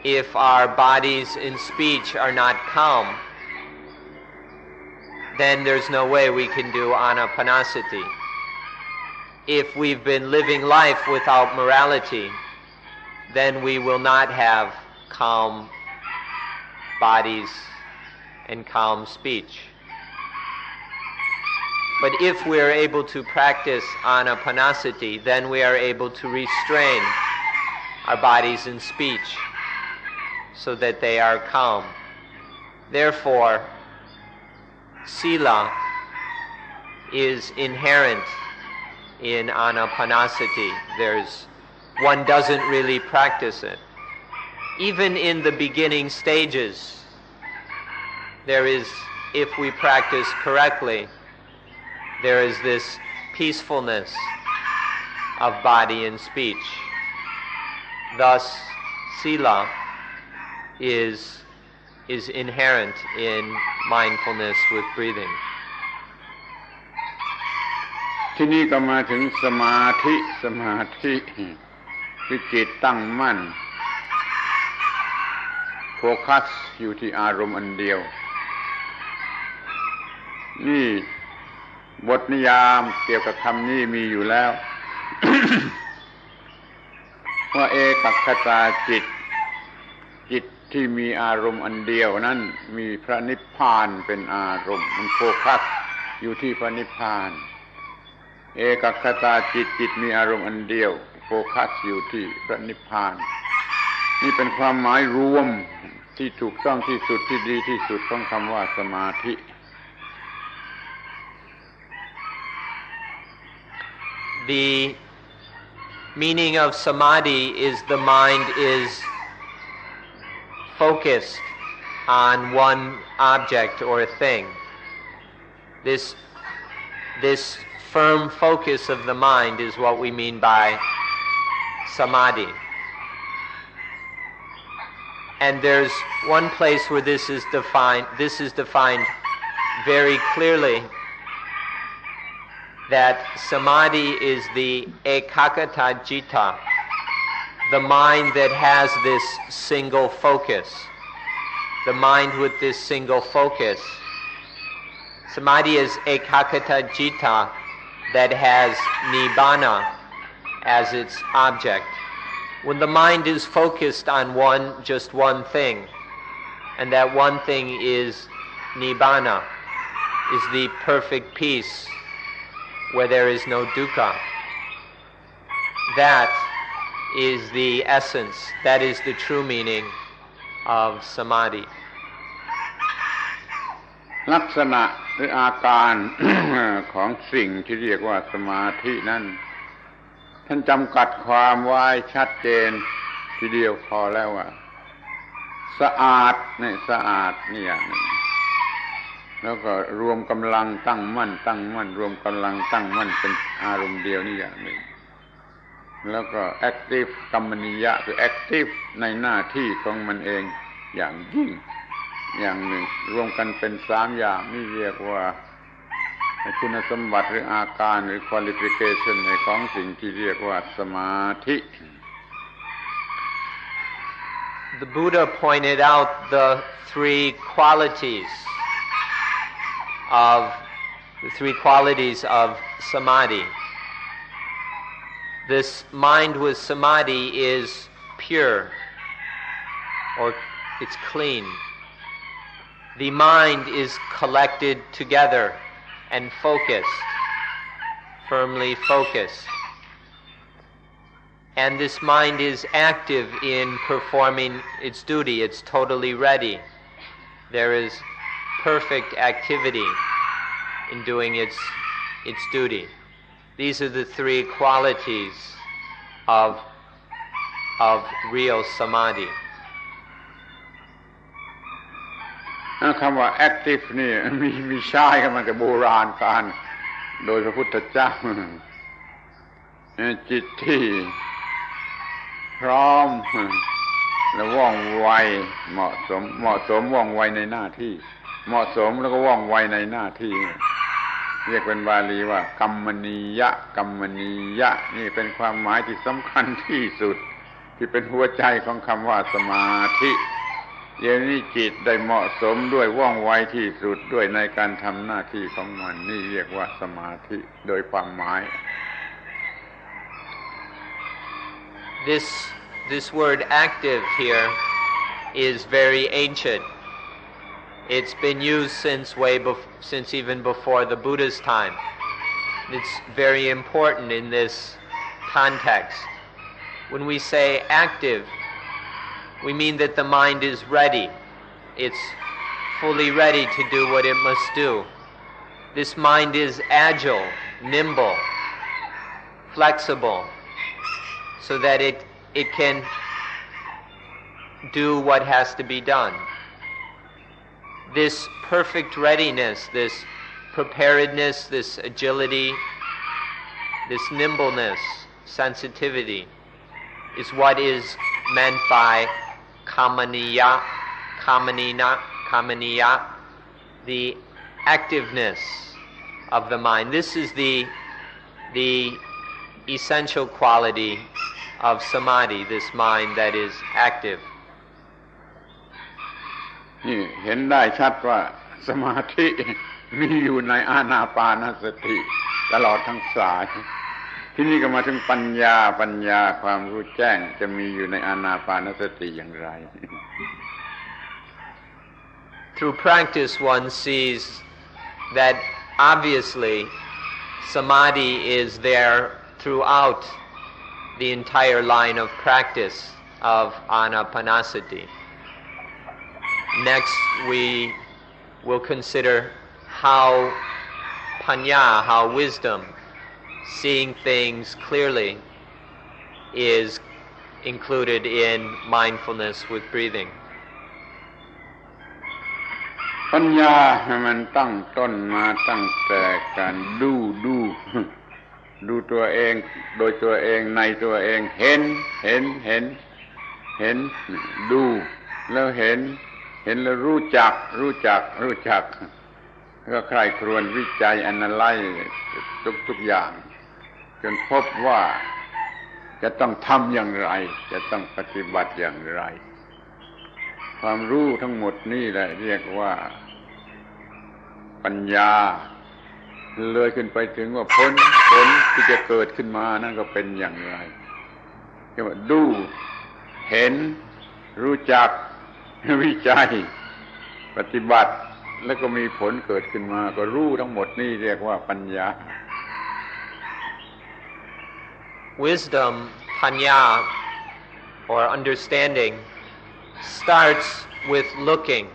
If our bodies and speech are not calm, then there's no way we can do anapanasati. If we've been living life without morality, then we will not have calm bodies and calm speech. But if we are able to practice anapanasati, then we are able to restrain our bodies and speech so that they are calm. Therefore, sila is inherent in anapanasati. One doesn't really practice it. Even in the beginning stages, there is, if we practice correctly, there is this peacefulness of body and speech. Thus, sila is inherent in mindfulness with breathing. ที่นี่ก็มาถึงสมาธิคือจิตตั้งมั่นโฟกัสอยู่ที่อารมณ์อันเดียวนี่บทนิยามเกี่ยวกับคำนี้มีอยู่แล้ว ว่าเอกัคคตาจิตที่มีอารมณ์อันเดียวนั้นมีพระนิพพานเป็นอารมณ์มันโฟกัสอยู่ที่พระนิพพานเอกัคคตาจิตมีอารมณ์อันเดียวโฟกัสอยู่ที่พระนิพพานนี่เป็นความหมายรวมที่ถูกต้องที่สุดที่ดีที่สุดของคำว่าสมาธิ The meaning of samadhi is the mind is focused on one object or thing. This firm focus of the mind is what we mean by samadhi. And there's one place where this is defined very clearly, that samadhi is the ekakata citta, the mind that has this single focus, the mind with this single focus. Samadhi is ekakata citta that has nibbana as its object. When the mind is focused on just one thing, and that one thing is nibbana, is the perfect peace where there is no dukkha, that is the essence, that is the true meaning of samadhi. ลักษณะหรืออาการ ของสิ่งที่เรียกว่าสมาธินั้นท่านจำกัดความไว้ชัดเจนทีเดียวพอแล้วว่าสะอาดนี่อย่างหนึ่งแล้วก็รวมกำลังตั้งมั่นรวมกำลังตั้งมั่นเป็นอารมณ์เดียวนี่อย่างหนึ่งแล้วก็ active กัมมนิยะคือ active ในหน้าที่ของมันเองอย่างยิ่งอย่างหนึ่งรวมกันเป็น3อย่างนี่เรียกว่าคุณสมบัติหรืออาการหรือ qualification ในของสิ่งที่เรียกว่าสมาธิ The Buddha pointed out the three qualities of samadhi. This mind with samadhi is pure, or it's clean. The mind is collected together and focused, firmly focused. And this mind is active in performing its duty. It's totally ready. There is perfect activity in doing its duty. These are the three qualities of real samadhi. คำว่า active นี่มีใช้กันมาแต่โบราณกาลโดยพระพุทธเจ้าจิตที่พร้อมและว่องไวเหมาะสมว่องไวในหน้าที่เหมาะสมแล้วก็ว่องไวในหน้าที่เรียกเป็นบาลีว่ากัมมณียะนี่เป็นความหมายที่สำคัญที่สุดที่เป็นหัวใจของคำว่าสมาธิเดี๋ยวนี้จิตได้เหมาะสมด้วยว่องไวที่สุดด้วยในการทำหน้าที่ของมันนี่เรียกว่าสมาธิโดยความหมาย This word active here is very ancient. It's been used since even before the Buddha's time. It's very important in this context. When we say active, we mean that the mind is ready. It's fully ready to do what it must do. This mind is agile, nimble, flexible, so that it can do what has to be done. This perfect readiness, this preparedness, this agility, this nimbleness, sensitivity, is what is meant by kamaniya, the activeness of the mind. This is the essential quality of samadhi, this mind that is active. นี่เห็นได้ชัดว่าสมาธิมีอยู่ในอานาปานสติตลอดทั้งสายที่นี่ก็มาถึงปัญญาความรู้แจ้งจะมีอยู่ในอานาปานสติอย่างไร Through practice one sees that obviously samadhi is there throughout the entire line of practice of anapanasati. Next, we will consider how panya, how wisdom, seeing things clearly, is included in mindfulness with breathing. ปัญญามันตั้งต้นมาตั้งแต่การดูตัวเองโดยตัวเองในตัวเองเห็นดูแล้วเห็นแล้วรู้จักก็ใคร่ครวญวิจัยanalyzeทุกอย่างจนพบว่าจะต้องทำอย่างไรจะต้องปฏิบัติอย่างไรความรู้ทั้งหมดนี่แหละเรียกว่าปัญญาเลยขึ้นไปถึงว่าผลที่จะเกิดขึ้นมานั่นก็เป็นอย่างไรเรียกว่าดูเห็นรู้จักวิจัยปฏิบัติแล้วก็มีผลเกิดขึ้นมาก็รู้ทั้งหมดนี่เรียกว่าปัญญา Wisdom, panya, or understanding, starts with looking.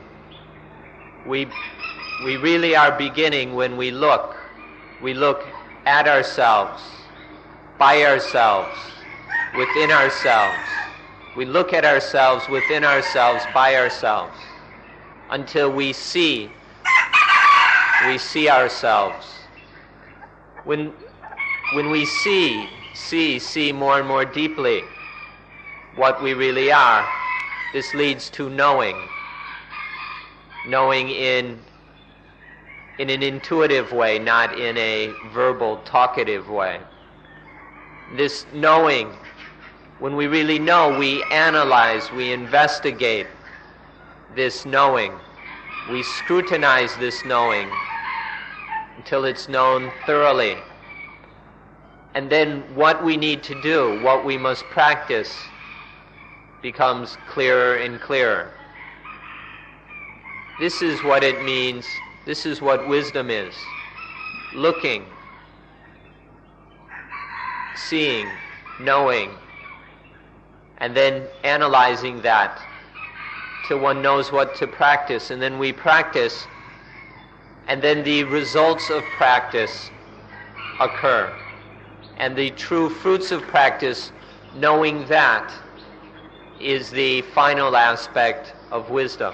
We really are beginning when we look. We look at ourselves, by ourselves, within ourselves. We look at ourselves, within ourselves, by ourselves, until we see ourselves. When we see more and more deeply what we really are, this leads to knowing in an intuitive way, not in a verbal, talkative way. This knowing, when we really know, we analyze, we investigate this knowing. We scrutinize this knowing until it's known thoroughly. And then what we need to do, what we must practice, becomes clearer and clearer. This is what it means. This is what wisdom is. Looking, seeing, knowing, and then analyzing that till one knows what to practice. And then we practice, and then the results of practice occur. And the true fruits of practice, knowing that, is the final aspect of wisdom.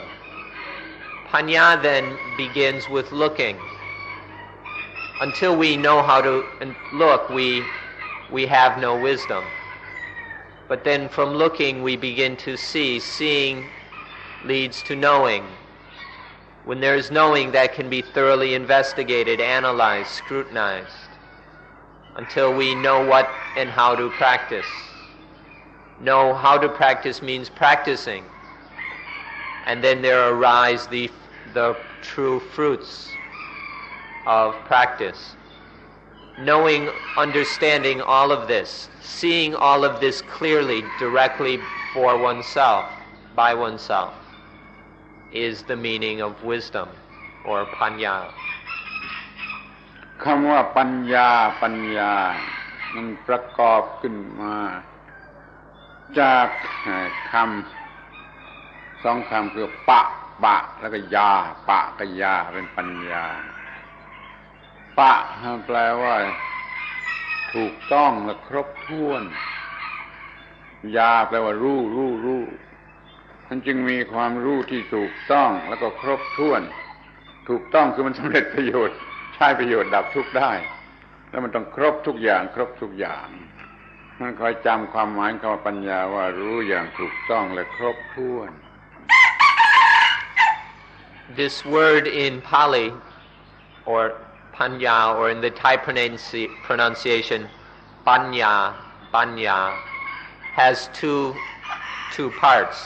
Panya then begins with looking. Until we know how to look, we have no wisdom. But then from looking we begin to see. Seeing leads to knowing. When there is knowing, that can be thoroughly investigated, analyzed, scrutinized, until we know what and how to practice. Know how to practice means practicing. And then there arise the true fruits of practice. Knowing, understanding all of this, seeing all of this clearly, directly for oneself, by oneself, is the meaning of wisdom or panya. คำว่าปัญญามันประกอบขึ้นมาจากคำสองคำคือปะแล้วก็ยาปะกับยาเป็นปัญญา ปะแปลว่าถูกต้องและครบถ้วนยาแปลว่ารู้มันจึงมีความรู้ที่ถูกต้องแล้วก็ครบถ้วนถูกต้องคือมันสำเร็จประโยชน์ใช้ประโยชน์ดับทุกข์ได้แล้วมันต้องครบทุกอย่างมันคอยจำความหมายคำว่าปัญญาว่ารู้อย่างถูกต้องและครบถ้วน This word in Pali or Panya or in the Thai pronunciation Panya has two parts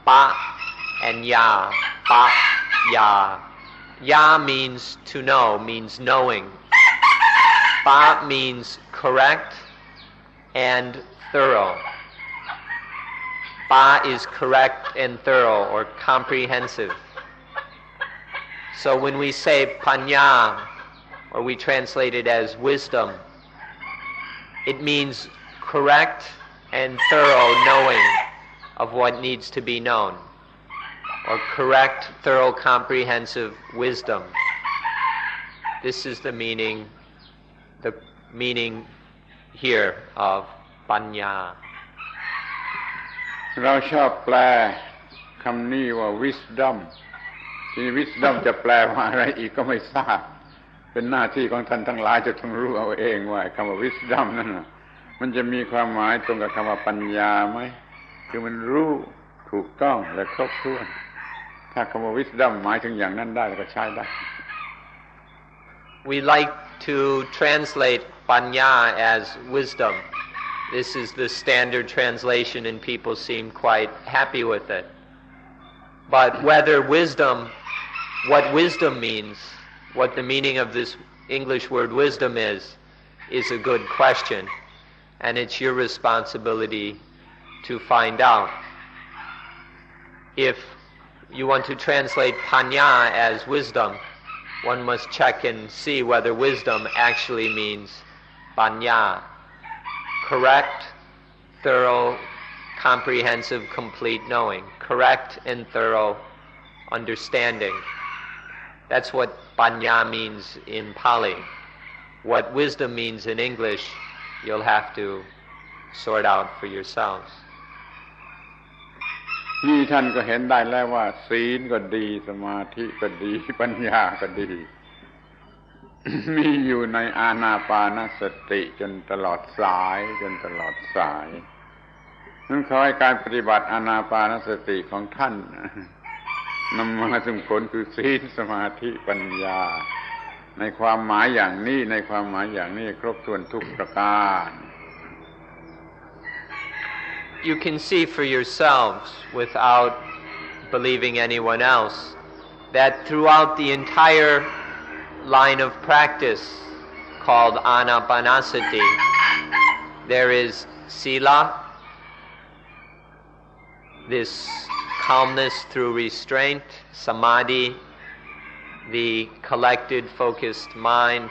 pa and ya ya means to know, means knowing. Pa means correct and thorough. Pa is correct and thorough or comprehensive. So when we say panya, or we translate it as wisdom, it means correct and thorough knowing of what needs to be known, or correct, thorough, comprehensive wisdom. This is the meaning here of panya. เราชอบแปลคำนี้ว่า wisdom ที่ wisdom จะแปลว่าอะไรอีกก็ไม่ทราบเป็นหน้าที่ของท่านทั้งหลายจะต้องรู้เอาเองว่าคำว่า wisdom นั่นน่ะมันจะมีความหมายตรงกับคำว่าปัญญาไหมคือมันรู้ถูกต้องและครบถ้วนถ้าคำว่า wisdom หมายถึงอย่างนั้นได้ก็ใช้ได้ We like to translate panya as wisdom. This is the standard translation and people seem quite happy with it. But whether what wisdom means, what the meaning of this English word wisdom is a good question, and it's your responsibility to find out. If you want to translate panya as wisdom, one must check and see whether wisdom actually means panya, correct, thorough, comprehensive, complete knowing, correct and thorough understanding. That's what panya means in Pali. What wisdom means in English, you'll have to sort out for yourselves. นี่ท่านก็เห็นได้แล้วว่าศีลก็ดีสมาธิก็ดีปัญญาก็ดี มีอยู่ในอานาปานสติจนตลอดสายนั้นขอให้การปฏิบัติอานาปานสติของท่านนำมาซึ่งผลคือศีลสมาธิปัญญาในความหมายอย่างนี้ครบถ้วนทุกประการ You can see for yourselves, without believing anyone else, that throughout the entire line of practice called anapanasati, there is sila, this calmness through restraint, samadhi, the collected, focused mind,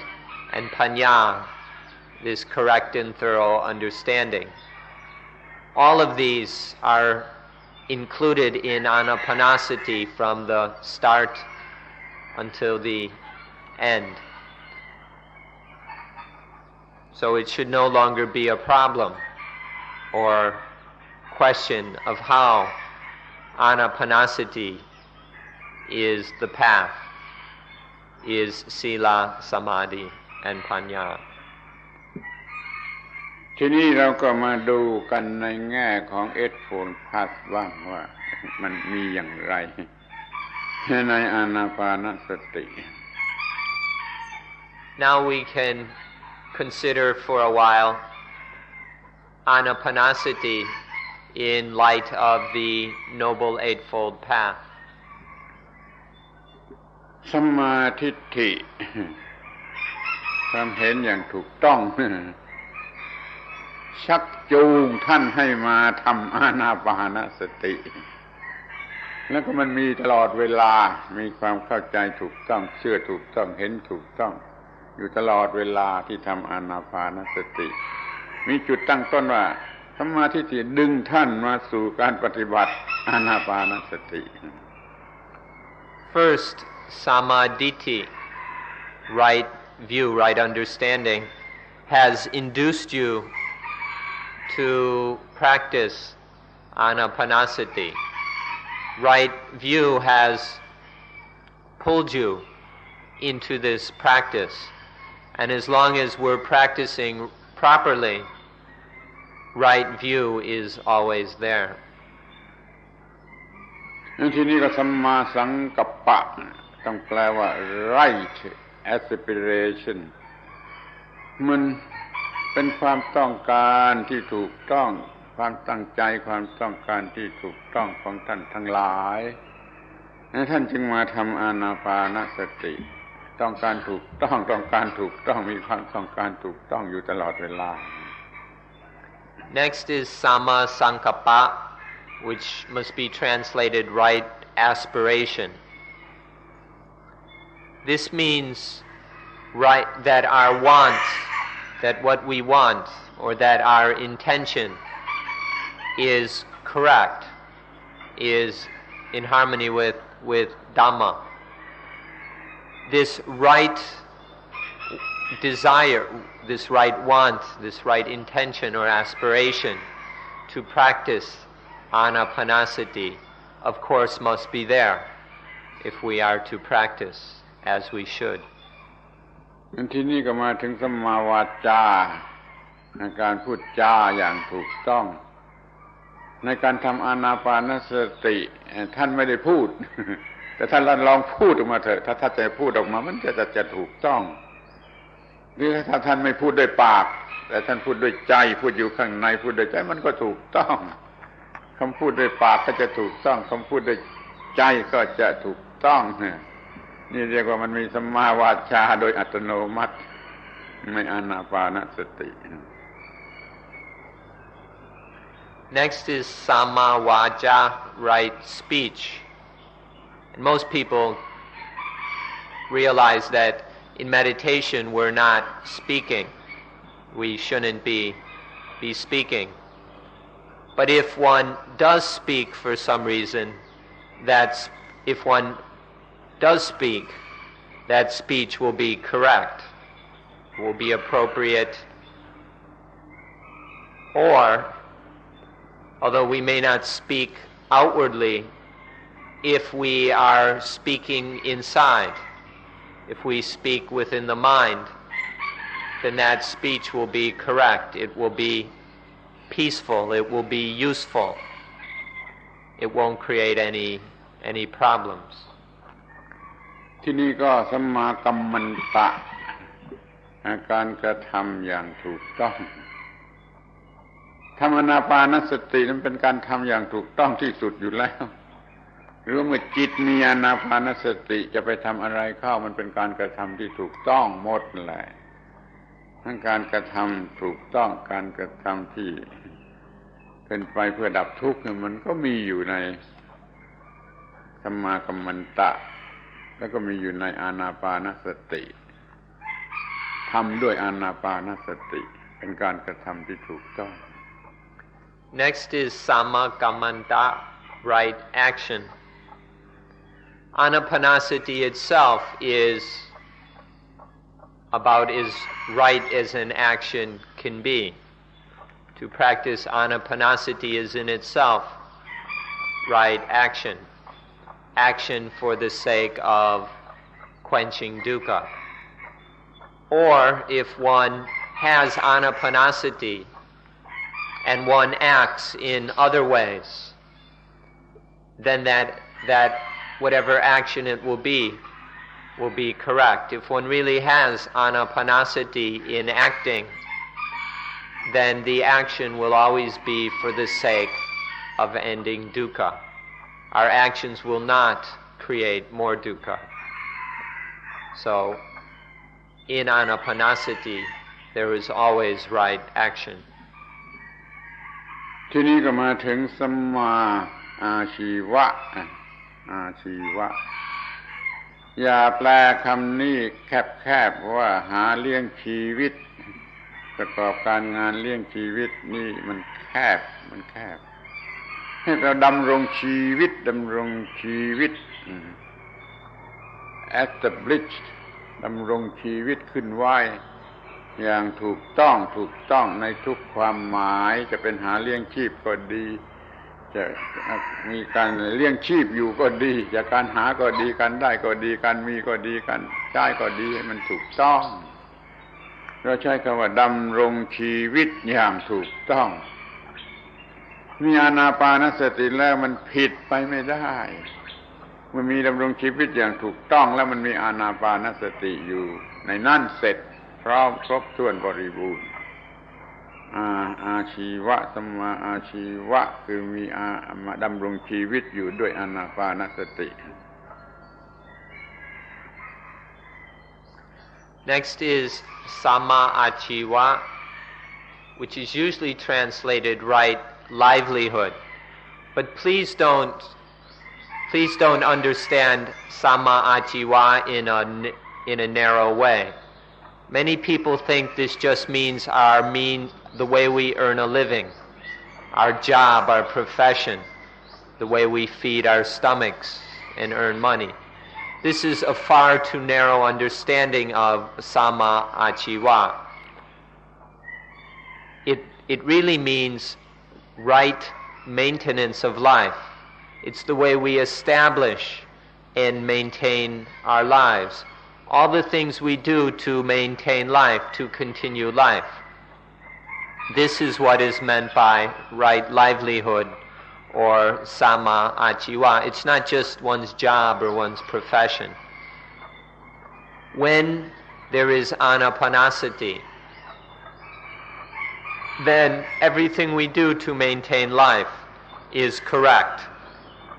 and panya, this correct and thorough understanding. All of these are included in anapanasati from the start until the end. So it should no longer be a problem or question of how anapanasati is the path, is sila, samadhi, and panya. ทีนี้เราก็มาดูกันในแง่ของเอสโฟนพัสบ้างว่ามันมีอย่างไรในอานาปานสติ Now we can consider for a while anapanasati in light of the Noble Eightfold Path. สัมมาทิฏฐิความเห็นอย่างถูกต้องชักจูงท่านให้มาทำอานาปานสติแล้วก็มันมีตลอดเวลามีความเข้าใจถูกต้องเชื่อถูกต้องเห็นถูกต้องอยู่ตลอดเวลาที่ทำอานาปานสติมีจุดตั้งต้นว่าสัมมาทิฏฐิดึงท่านมาสู่การปฏิบัติอานาปานสติ First, samadhi, right view, right understanding, has induced you to practice anapanasati. Right view has pulled you into this practice. And as long as we're practicing properly, right view is always there. ทีนี้ก็สัมมาสังกัปปะต้องแปลว่า right aspiration มันเป็นความต้องการที่ถูกต้องความตั้งใจความต้องการที่ถูกต้องของท่านทั้งหลายท่านจึงมาทำอานาปานสติต้องการถูกต้องมีความต้องการถูกต้องอยู่ตลอดเวลา Next is Samma Sankappa, which must be translated right aspiration. This means right that our wants, that what we want, or that our intention is correct, is in harmony with Dhamma. This right desire, this right want, this right intention or aspiration to practice anapanasati, of course, must be there if we are to practice as we should. ทีนี้ก็มาถึงสัมมาวาจาในการพูดจาอย่างถูกต้องในการทำอานาปานสติท่านไม่ได้พูด แต่ท่านลองพูดออกมาเถอะถ้าท่านจะพูดออกมามันจะถูกต้องหรือถ้าท่านไม่พูดด้วยปากแต่ท่านพูดด้วยใจพูดอยู่ข้างในพูดด้วยใจมันก็ถูกต้องคำพูดด้วยปากก็จะถูกต้องคำพูดด้วยใจก็จะถูกต้องนี่เรียกว่ามันมีสัมมาวาจาโดยอัตโนมัติในอานาปานสติ Next is Samma Vaja, right speech. And most people realize that in meditation we're not speaking. We shouldn't be speaking. But if one does speak for some reason, if one does speak, that speech will be correct, will be appropriate, or although we may not speak outwardly, if we are speaking inside, if we speak within the mind, then that speech will be correct. It will be peaceful. It will be useful. It won't create any problems. ที่นี่ก็สัมมากัมมันตะการกระทำอย่างถูกต้องทำอานาปานสตินั้นเป็นการทำอย่างถูกต้องที่สุดอยู่แล้วหรือเมื่อจิตมีอานาปานสติจะไปทำอะไรเข้ามันเป็นการกระทำที่ถูกต้องหมดแหละทั้งการกระทำถูกต้องการกระทำที่เป็นไปเพื่อดับทุกข์มันก็มีอยู่ในสัมมากัมมันตะแล้วก็มีอยู่ในอานาปานสติทำด้วยอานาปานสติเป็นการกระทำที่ถูกต้อง Next is Samma Kammanta, right action. Anapanasati itself is about as right as an action can be. To practice anapanasati is in itself right action. Action for the sake of quenching dukkha. Or if one has anapanasati and one acts in other ways, then that whatever action it will be correct. If one really has anapanasati in acting, then the action will always be for the sake of ending dukkha. Our actions will not create more dukkha. So, in anapanasati, there is always right action. ทีนี้ก็มาถึงสัมมาอาชีวะอย่าแปลคำนี้แคบๆว่าหาเลี้ยงชีวิตประกอบการงานเลี้ยงชีวิตนี่มันแคบให้เราดำรงชีวิต established ดำรงชีวิตขึ้นไว้อย่างถูกต้องในทุกความหมายจะเป็นหาเลี้ยงชีพก็ดีจะมีการเลี้ยงชีพอยู่ก็ดีจากการหาก็ดีการได้ก็ดีการมีก็ดีการใช้ก็ดีให้มันถูกต้องเราใช้คำว่าดำรงชีวิตอย่างถูกต้องมีอานาปานสติแล้วมันผิดไปไม่ได้มันมีดำรงชีวิตอย่างถูกต้องแล้วมันมีอานาปานสติอยู่ในนั่นเสร็จพร้อมครบถ้วนบริบูรณ์อาชีวะสัมมาอาชีวะคือมีดำรงชีวิตอยู่ด้วยอานาปานสติ Next is Samma Achiva, which is usually translated right livelihood. But please don't understand Samma Achiva in a narrow way. Many people think this just means the way we earn a living, our job, our profession, the way we feed our stomachs and earn money. This is a far too narrow understanding of Samma Achiva. It really means right maintenance of life. It's the way we establish and maintain our lives. All the things we do to maintain life, to continue life. This is what is meant by right livelihood or Samma Achiva. It's not just one's job or one's profession. When there is anapanasati, then everything we do to maintain life is correct.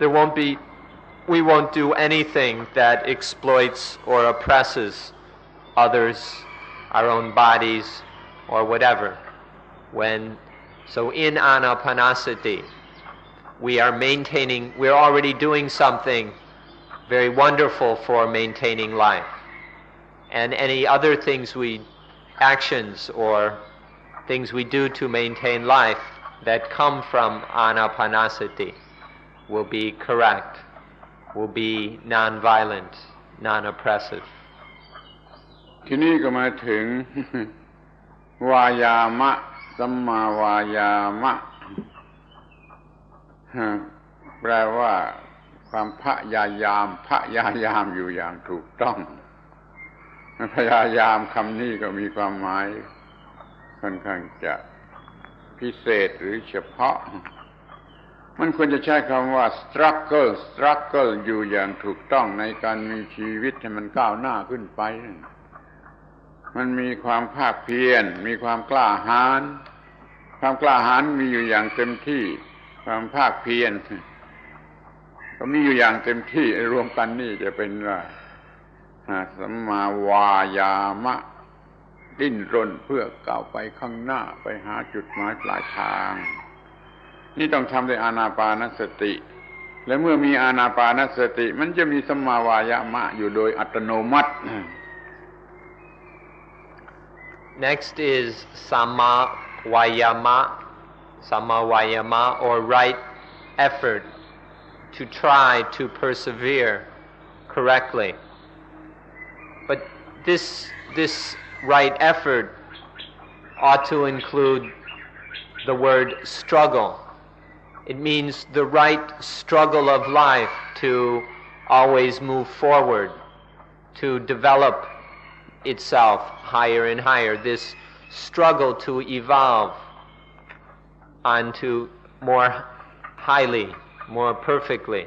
We won't do anything that exploits or oppresses others, our own bodies, or whatever. So in anapanasati, we're already doing something very wonderful for maintaining life. And any other actions or things we do to maintain life that come from anapanasati will be correct, will be non-violent, non-oppressive. ทีนี้ก็มาถึง วายามะสัมมาวายามะแปลว่าความพยายามอยู่อย่างถูกต้องพยายามคำนี้ก็มีความหมายค่อนข้างจะพิเศษหรือเฉพาะมันควรจะใช้คำว่า struggle อยู่อย่างถูกต้องในการมีชีวิตให้มันก้าวหน้าขึ้นไปมันมีความภาคเพียรมีความกล้าหาญมีอยู่อย่างเต็มที่ความภาคเพียรก็มีอยู่อย่างเต็มที่รวมกันนี่จะเป็นว่าสัมมาวายามะดิ้นรนเพื่อก้าวไปข้างหน้าไปหาจุดหมายปลายทางนี่ต้องทำด้วยอานาปานสติและเมื่อมีอานาปานสติมันจะมีสัมมาวายามะอยู่โดยอัตโนมัติ Next is Samma Vayama or right effort, to try to persevere correctly. But this right effort ought to include the word struggle. It means the right struggle of life to always move forward, to develop itself higher and higher, this struggle to evolve onto more highly, more perfectly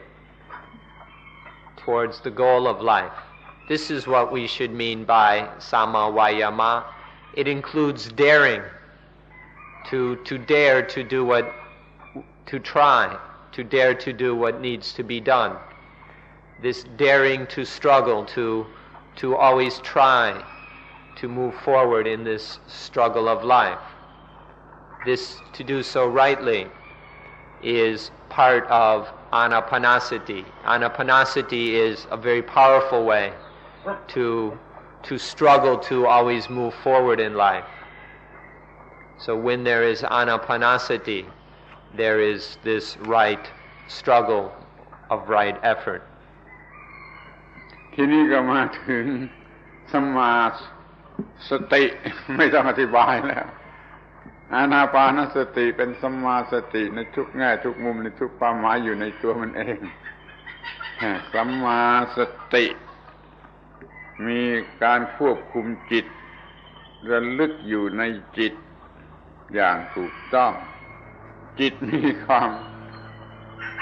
towards the goal of life. This is what we should mean by Samma Vayama. It includes daring, to dare to do what needs to be done. This daring to struggle, to always try to move forward in this struggle of life. This, to do so rightly, is part of anapanasati. Anapanasati is a very powerful way to struggle to always move forward in life. So when there is anapanasati, there is this right struggle of right effort. ทีนี้ก็มาถึง สัมมาสติไม่ต้องอธิบายแล้วอานาปานสติเป็นสัมมาสติในทุกแง่ทุกมุมในทุกความหมายอยู่ในตัวมันเองสัมมาสติมีการควบคุมจิตระลึกอยู่ในจิตอย่างถูกต้องจิตมีความ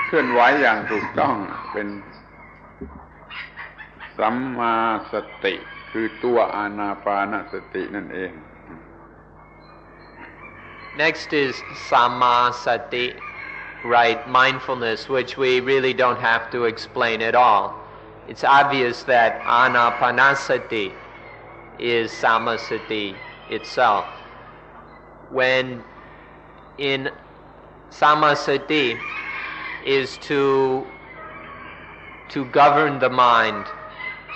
เคลื่อนไหวอย่างถูกต้องเป็นสัมมาสติคือตัวอานาปานสตินั่นเอง Next is samasati, right mindfulness, which we really don't have to explain at all. It's obvious that anapanasati is samasati itself. When in samasati is to govern the mind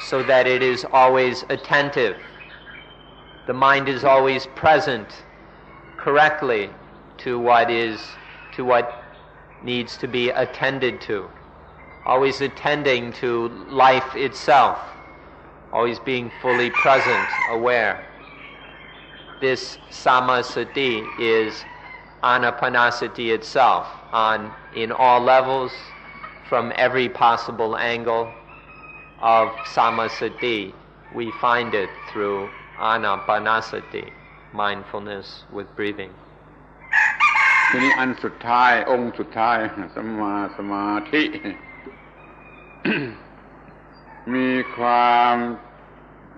so that it is always attentive. The mind is always present correctly to what needs to be attended to, always attending to life itself, always being fully present, aware. This samasati is anapanasati itself, in all levels, from every possible angle of samasati. We find it through anapanasati, mindfulness with breathing. ทีนี้อันสุดท้ายองค์สุดท้ายสัมมาสมาธิ มีความ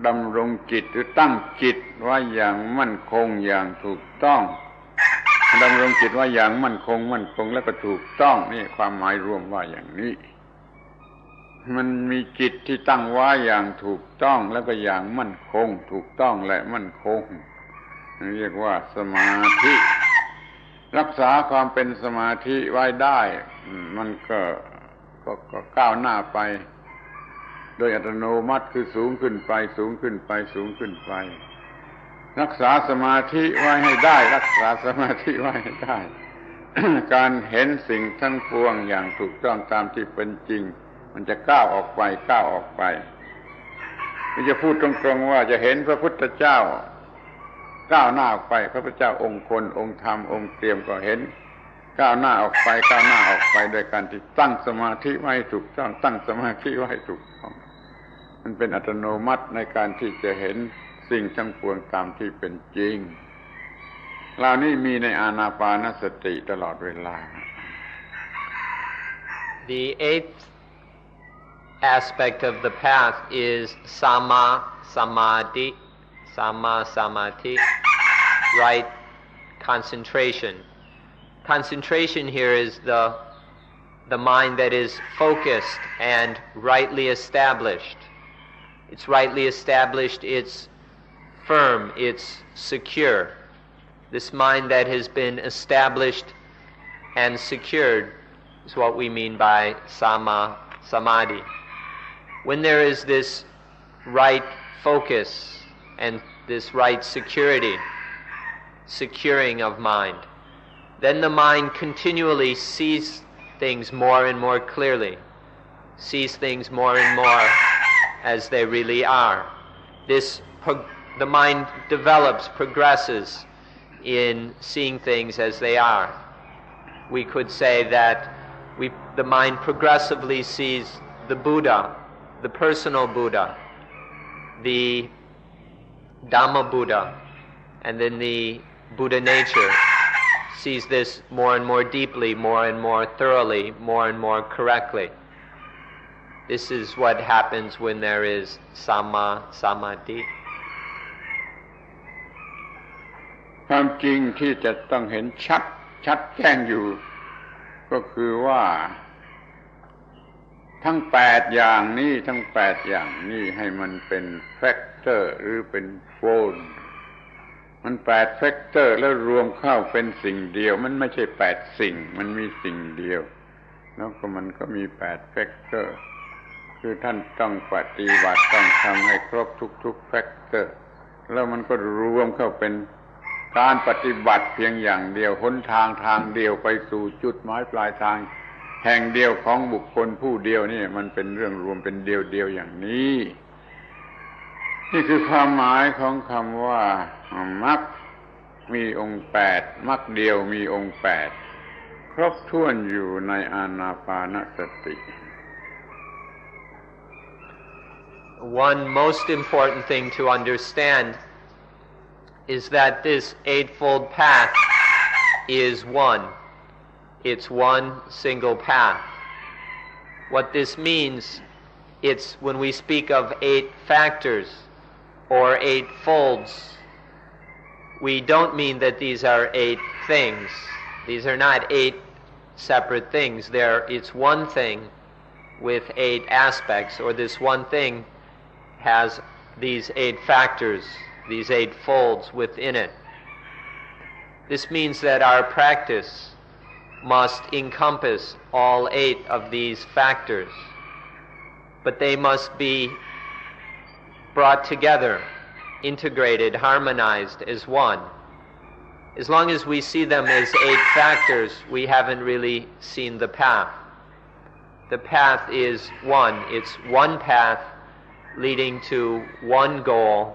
ดำรงจิตหรือตั้งจิตไว้อย่างมั่นคงอย่างถูกต้องดำรงจิตไว้อย่างมั่นคงแล้วก็ถูกต้องนี่ความหมายรวมว่าอย่างนี้มันมีจิตที่ตั้งไว้อย่างถูกต้องแล้วก็อย่างมั่นคงถูกต้องและมั่นคงเรียกว่าสมาธิรักษาความเป็นสมาธิไว้ได้มันก็ก้าวหน้าไปโดยอัตโนมัติคือสูงขึ้นไปรักษาสมาธิไว้ให้ได้รักษาสมาธิไว้ให้ได้ การเห็นสิ่งทั้งปวงอย่างถูกต้องตามที่เป็นจริงมันจะก้าวออกไปมันจะพูดตรงๆว่าจะเห็นพระพุทธเจ้าก้าวหน้าออกไปพระพุทธเจ้าองค์คนองค์ธรรมองค์เตรียมก็เห็นก้าวหน้าออกไปโดยการที่ตั้งสมาธิไว้ถูกต้องตั้งสมาธิไว้ถูกต้องมันเป็นอัตโนมัติในการที่จะเห็นสิ่งทั้งปวงตามที่เป็นจริงเหล่านี้มีในอานาปานสติตลอดเวลา The eighth aspect of the path is samadhi, right concentration. Concentration here is the mind that is focused and rightly established. It's rightly established, it's firm, it's secure. This mind that has been established and secured is what we mean by samadhi. When there is this right focus and this right securing of mind, then the mind continually sees things more and more clearly, sees things more and more as they really are. The mind develops, progresses in seeing things as they are. We could say that the mind progressively sees the Buddha, the personal Buddha, the Dhamma Buddha, and then the Buddha nature, sees this more and more deeply, more and more thoroughly, more and more correctly. This is what happens when there is samadhi. ความจริงที่จะต้องเห็นชัดแจ้งอยู่ก็คือว่าทั้ง8อย่างนี้ให้มันเป็นแฟกเตอร์หรือเป็นโฟลมัน8แฟกเตอร์แล้วรวมเข้าเป็นสิ่งเดียวมันไม่ใช่8สิ่งมันมีสิ่งเดียวแล้วก็มันก็มี8แฟกเตอร์คือท่านต้องปฏิบัติต้องทำให้ครบทุกๆแฟกเตอร์แล้วมันก็รวมเข้าเป็นการปฏิบัติเพียงอย่างเดียวหนทางเดียวไปสู่จุดหมายปลายทางแห่งเดียวของบุคคลผู้เดียวนี่มันเป็นเรื่องรวมเป็นเดียวอย่างนี้ นี่คือความหมายของคำว่ามรรคมีองค์8มรรคเดียวมีองค์8ครบถ้วนอยู่ในอานาปานสติ One most important thing to understand is that this eightfold path is one. It's one single path. What this means, it's when we speak of 8 factors or 8 folds, we don't mean that these are 8 things. These are not 8 separate things. It's one thing with 8 aspects, or this one thing has these 8 factors, these 8 folds within it. This means that our practice must encompass all 8 of these factors, but they must be brought together, integrated, harmonized as one. As long as we see them as 8 factors, we haven't really seen the path. The path is one. It's one path leading to one goal,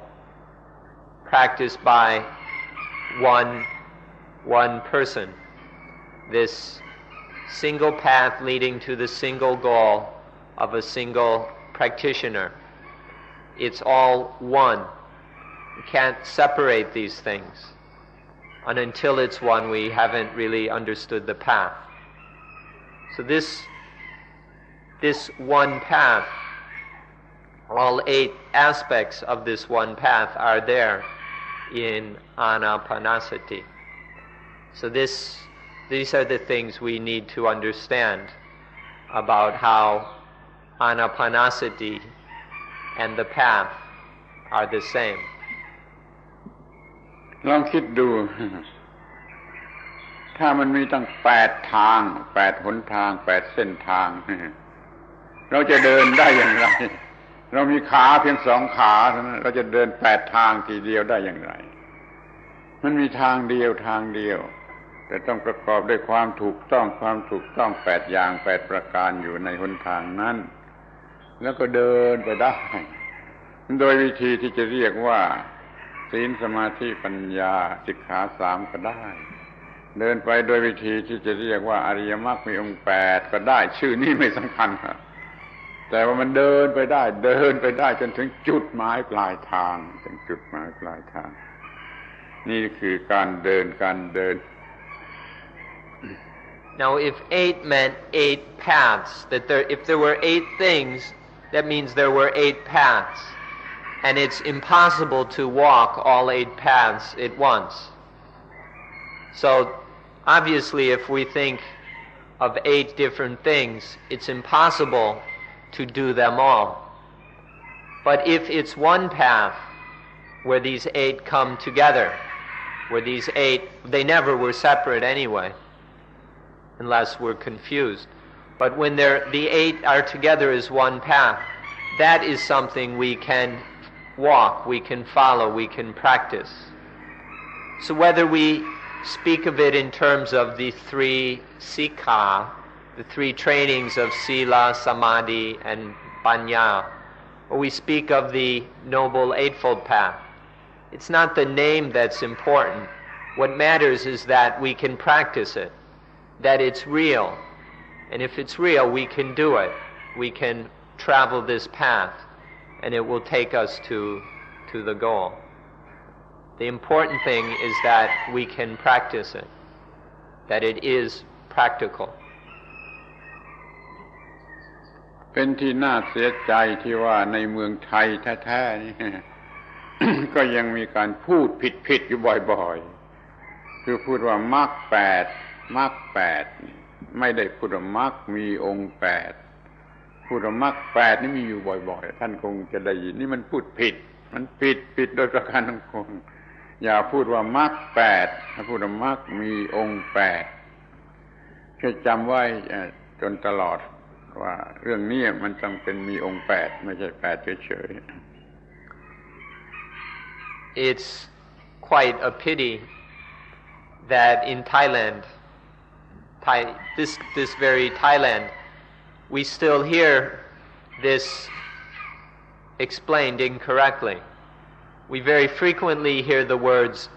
practiced by one person. This single path leading to the single goal of a single practitioner. It's all one. You can't separate these things. And until it's one, we haven't really understood the path. So this one path, all 8 aspects of this one path are there in Anapanasati. So these are the things we need to understand about how Anapanasati and the path are the same. ลองคิดดู ถ้ามันมีตั้ง8 ทาง8 หนทาง8 เส้นทาง เราจะเดินได้อย่างไร เรามีขาเพียง2 ขาเท่านั้นเราจะเดิน8 ทางทีเดียวได้อย่างไร มันมีทางเดียวแต่ต้องประกอบด้วยความถูกต้อง8 อย่าง8 ประการอยู่ในหนทางนั้น แล้วก็เดินไปได้โดยวิธีที่จะเรียกว่าศีลสมาธิปัญญาสิกขา3ก็ได้เดินไปโดยวิธีที่จะเรียกว่าอริยมรรคมีองค์8ก็ได้ชื่อนี้ไม่สำคัญครับแต่ว่ามันเดินไปได้จนถึงจุดหมายปลายทางนี่คือการเดินNow, if 8 meant 8 paths, if there were 8 things, that means there were 8 paths. And it's impossible to walk all 8 paths at once. So, obviously, if we think of 8 different things, it's impossible to do them all. But if it's one path where these 8 come together, where these 8, they never were separate anyway, unless we're confused. But when the 8 are together as one path, that is something we can walk, we can follow, we can practice. So whether we speak of it in terms of the 3 sikha, the 3 trainings of sila, samadhi, and panya, or we speak of the Noble Eightfold Path, it's not the name that's important. What matters is that we can practice it, that it's real. And if it's real, we can do it. We can travel this path, and it will take us to the goal. The important thing is that we can practice it, that it is practical. เป็นที่น่าเสียใจที่ว่าในเมืองไทยแท้ๆนี่ ก็ยังมีการพูดผิดอยู่บ่อยๆคือพูดว่ามรรค8ไม่ได้พูดว่ามรรคมีองค์8พูดว่ามรรค8นี่มีอยู่บ่อยๆท่านคงจะได้ยินนี่มันพูดผิดโดยประการทั้งปวงอย่าพูดว่ามรรค8ถ้าพูดว่ามรรคมีองค์8ให้จำไว้จนตลอดว่าเรื่องนี้มันจำเป็นมีองค์8ไม่ใช่8เฉยๆ It's quite a pity that in Thailand, this very Thailand, we still hear this explained incorrectly. we very frequently hear the words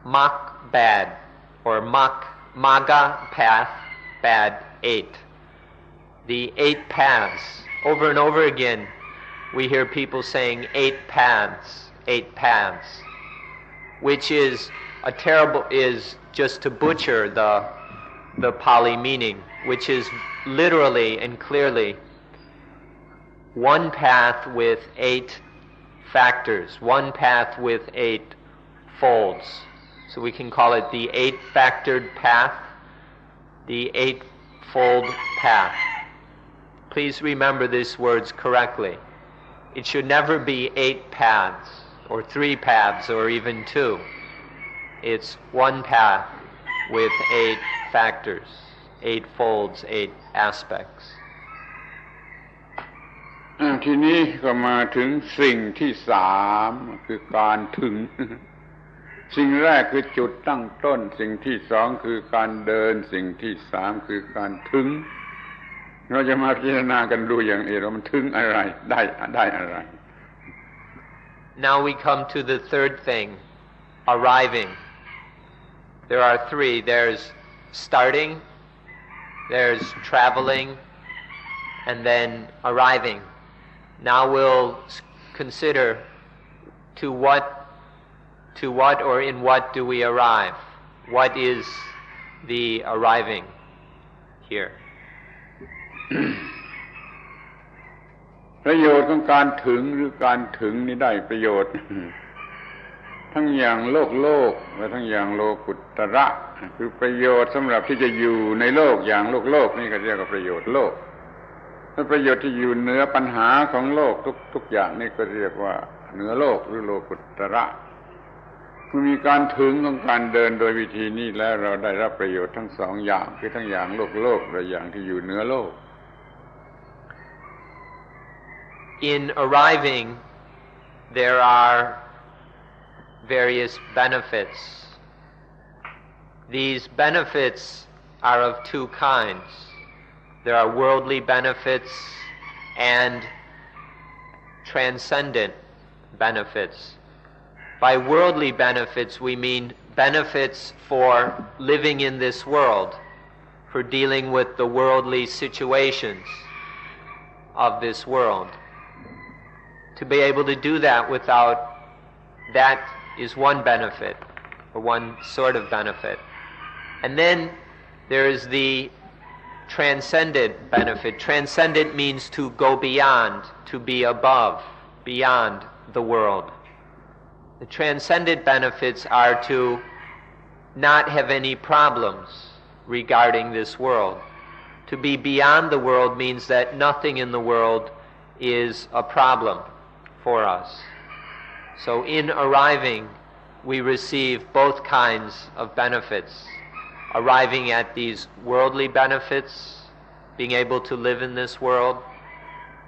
mak bad or maga path bad 8. The 8 paths. Over and over again we hear people saying 8 paths, 8 paths, which is just to butcher the Pali meaning, which is literally and clearly one path with 8 factors, one path with 8 folds. So we can call it the 8-factored path, the 8-fold path. Please remember these words correctly. It should never be 8 paths, or 3 paths, or even 2. It's one path with 8 factors, 8 folds, 8 aspects. ทีนี้ก็มาถึงสิ่งที่3คือการถึง สิ่งแรกคือจุดตั้งต้นสิ่งที่2คือการเดินสิ่งที่3คือการถึงเราจะมาพิจารณากันดูอย่างนี้ว่ามันถึงอะไรได้อะไร Now we come to the third thing, arriving. There are 3. There's starting, there's traveling, and then arriving. Now we'll consider to what or in what do we arrive? What is the arriving here? ประโยชน์ของการถึงหรือการถึงนี่ได้ประโยชน์ ทั้งอย่างโลกและทั้งอย่างโลกุตระคือประโยชน์สำหรับที่จะอยู่ในโลกอย่างโลกนี่ก็เรียกว่าประโยชน์โลกและประโยชน์ที่อยู่เหนือปัญหาของโลกทุกอย่างนี่ก็เรียกว่าเหนือโลกหรือโลกุตระเมื่อมีการถึงของการเดินโดยวิธีนี้แล้วเราได้รับประโยชน์ทั้งสองอย่างคือทั้งอย่างโลกและอย่างที่อยู่เหนือโลก In arriving, there are various benefits. These benefits are of 2 kinds. There are worldly benefits and transcendent benefits. By worldly benefits, we mean benefits for living in this world, for dealing with the worldly situations of this world. To be able to do that that is one benefit, or one sort of benefit. And then there is the transcendent benefit. Transcendent means to go beyond, to be above, beyond the world. The transcendent benefits are to not have any problems regarding this world. To be beyond the world means that nothing in the world is a problem for us. So in arriving, we receive both kinds of benefits. Arriving at these worldly benefits, being able to live in this world,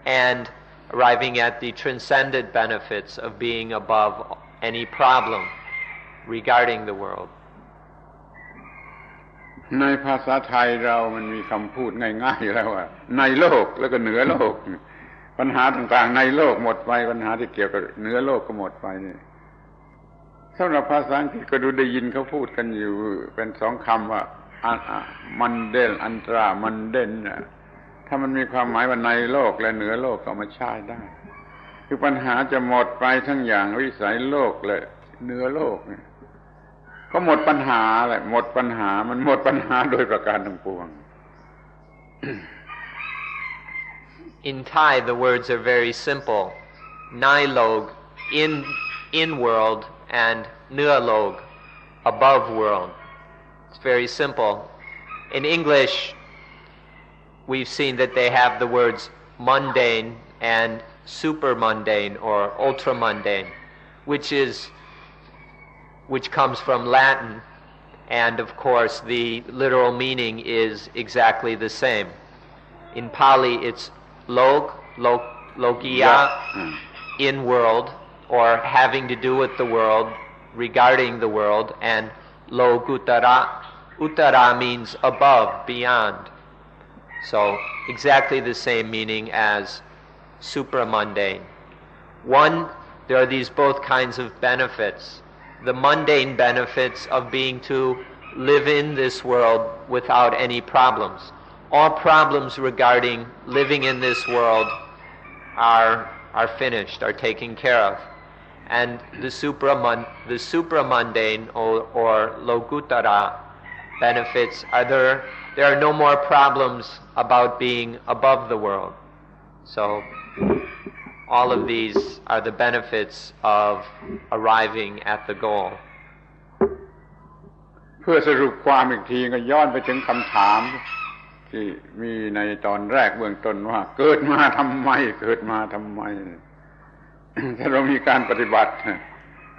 and arriving at the transcendent benefits of being above any problem regarding the world. ในภาษาไทยเรามันมีคำพูดง่ายๆแล้วว่าในโลกแล้วก็เหนือโลกปัญหาต่างๆในโลกหมดไปปัญหาที่เกี่ยวกับเหนือโลกก็หมดไปนี่สำหรับภาษาอังกฤษก็ดูได้ยินเขาพูดกันอยู่เป็น2คำว่ามันเดนอันตรามันเดนถ้ามันมีความหมายว่าในโลกและเหนือโลกก็มาใช้ได้คือปัญหาจะหมดไปทั้งอย่างวิสัยโลกและเหนือโลกก็หมดปัญหาแหละหมดปัญหามันหมดปัญหาโดยประการทั้งปวง In Thai, the words are very simple. Nai log, in world, and nua log, above world. It's very simple. In English, we've seen that they have the words mundane and super mundane or ultra mundane, which comes from Latin, and of course the literal meaning is exactly the same. In Pali, it's logia, in world, or having to do with the world, regarding the world, and logutara. Uttara means above, beyond. So exactly the same meaning as supramundane. One there are these both kinds of benefits. The mundane benefits of being to live in this world without any problems. All problems regarding living in this world are finished, are taken care of. And the supramundane or lokuttara benefits are there are no more problems about being above the world. So all of these are the benefits of arriving at the goal. เพื่อสรุปความอีกทีก็ย้อนไปถึงคำถามที่มีในตอนแรกเบื้องต้นว่าเกิดมาทำไมเกิดมาทำไม ถ้าเรามีการปฏิบัติ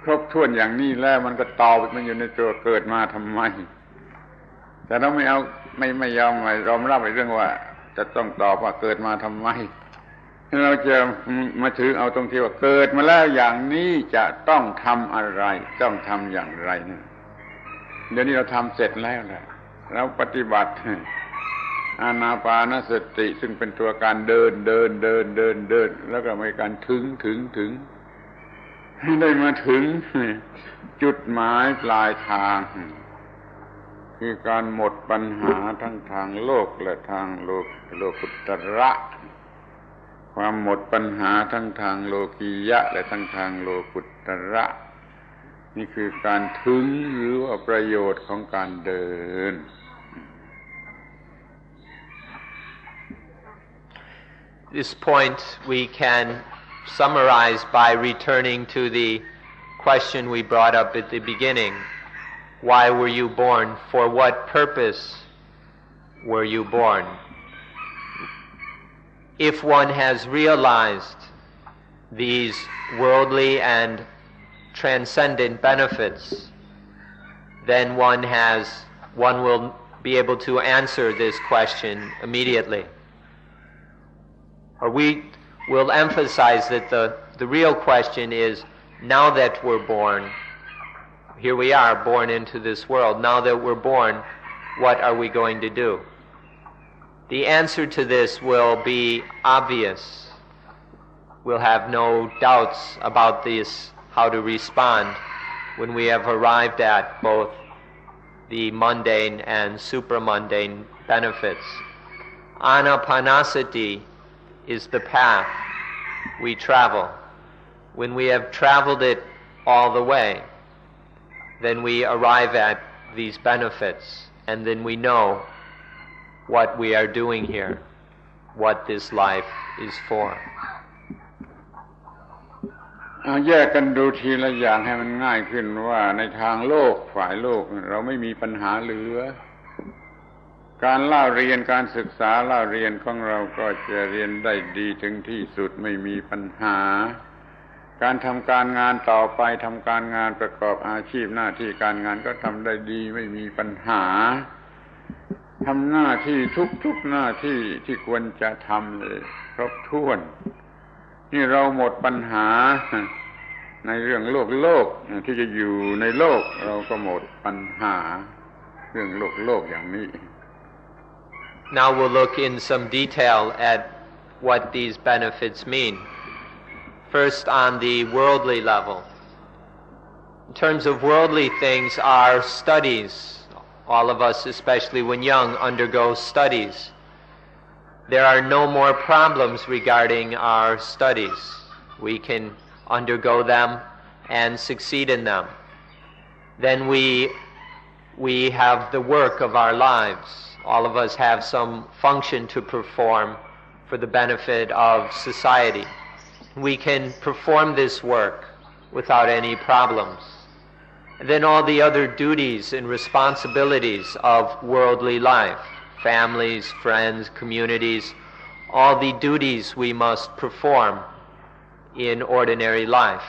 ครบถ้วนอย่างนี้แล้วมันก็ตอบมันอยู่ในตัวเกิดมาทำไมแต่เราไม่เอาไม่ยอมยอมรับในเรื่องว่าจะต้องตอบว่าเกิดมาทำไมเราจะมาถือเอาตรงที่ว่าเกิดมาแล้วอย่างนี้จะต้องทำอะไรต้องทำอย่างไรเนี่ยเดี๋ยวนี้เราทำเสร็จแล้วแหละเราปฏิบัติอานาปานสติซึ่งเป็นตัวการเดินแล้วก็มีการถึงได้มาถึงจุดหมายปลายทางคือการหมดปัญหาทั้งทางโลกและทางโลกุตระความหมดปัญหาทั้งทางโลกียะและทั้งทางโลกุตระนี่คือการถึงหรือว่าประโยชน์ของการเดินThis point we can summarize by returning to the question we brought up at the beginning. Why were you born? For what purpose were you born? If one has realized these worldly and transcendent benefits, then one will be able to answer this question immediately. Or we will emphasize that the real question is, now that we're born, here we are born into this world, now that we're born, what are we going to do? The answer to this will be obvious. We'll have no doubts about this, how to respond when we have arrived at both the mundane and supramundane benefits. Anapanasati is the path we travel. When we have traveled it all the way, then we arrive at these benefits, and then we know what we are doing here, what this life is for. แยกกันดูทีละอย่างให้มันง่ายขึ้นว่าในทางโลกฝ่ายโลกเราไม่มีปัญหาเหลือการเล่าเรียนการศึกษาเล่าเรียนของเราก็จะเรียนได้ดีถึงที่สุดไม่มีปัญหาการทำการงานต่อไปทำการงานประกอบอาชีพหน้าที่การงานก็ทำได้ดีไม่มีปัญหาทำหน้าที่ทุกหน้าที่ที่ควรจะทำเลยครบถ้วนนี่เราหมดปัญหาในเรื่องโลกที่จะอยู่ในโลกเราก็หมดปัญหาเรื่องโลกอย่างนี้Now we'll look in some detail at what these benefits mean. First, on the worldly level. In terms of worldly things, our studies, all of us, especially when young, undergo studies. There are no more problems regarding our studies. We can undergo them and succeed in them. Then we have the work of our lives. All of us have some function to perform for the benefit of society. We can perform this work without any problems. And then all the other duties and responsibilities of worldly life, families, friends, communities, all the duties we must perform in ordinary life.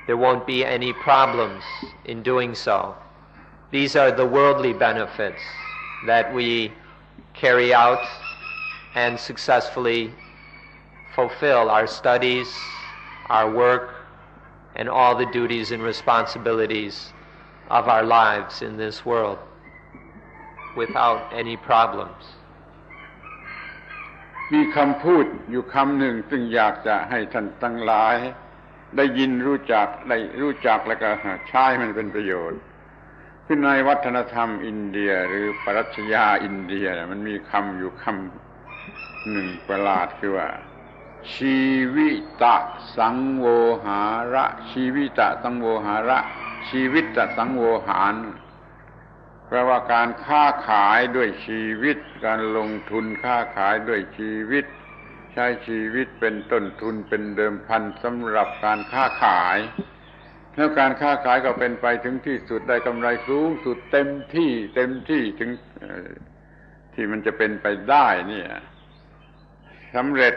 There won't be any problems in doing so. These are the worldly benefits that we carry out and successfully fulfill our studies, our work, and all the duties and responsibilities of our lives in this world without any problems. มีคำพูดอยู่คำหนึ่งซึ่งอยากจะให้ท่านทั้งหลาย ได้ยินรู้จักแล้วก็ใช้มันเป็นประโยชน์ขึ้นในวัฒนธรรมอินเดียหรือปรัชญาอินเดียมันมีคำอยู่คำหนึ่งประหลาดคือว่าชีวิตะสังโวหาระชีวิตะสังโวหาระชีวิตะสังโวหารแปลว่าการค้าขายด้วยชีวิตการลงทุนค้าขายด้วยชีวิตใช้ชีวิตเป็นต้นทุนเป็นเดิมพันสำหรับการค้าขายแล้วการค้าขายก็เป็นไปถึงที่สุดได้กำไรสูงสุดเต็มที่ถึงที่มันจะเป็นไปได้เนี่ยสำเร็จ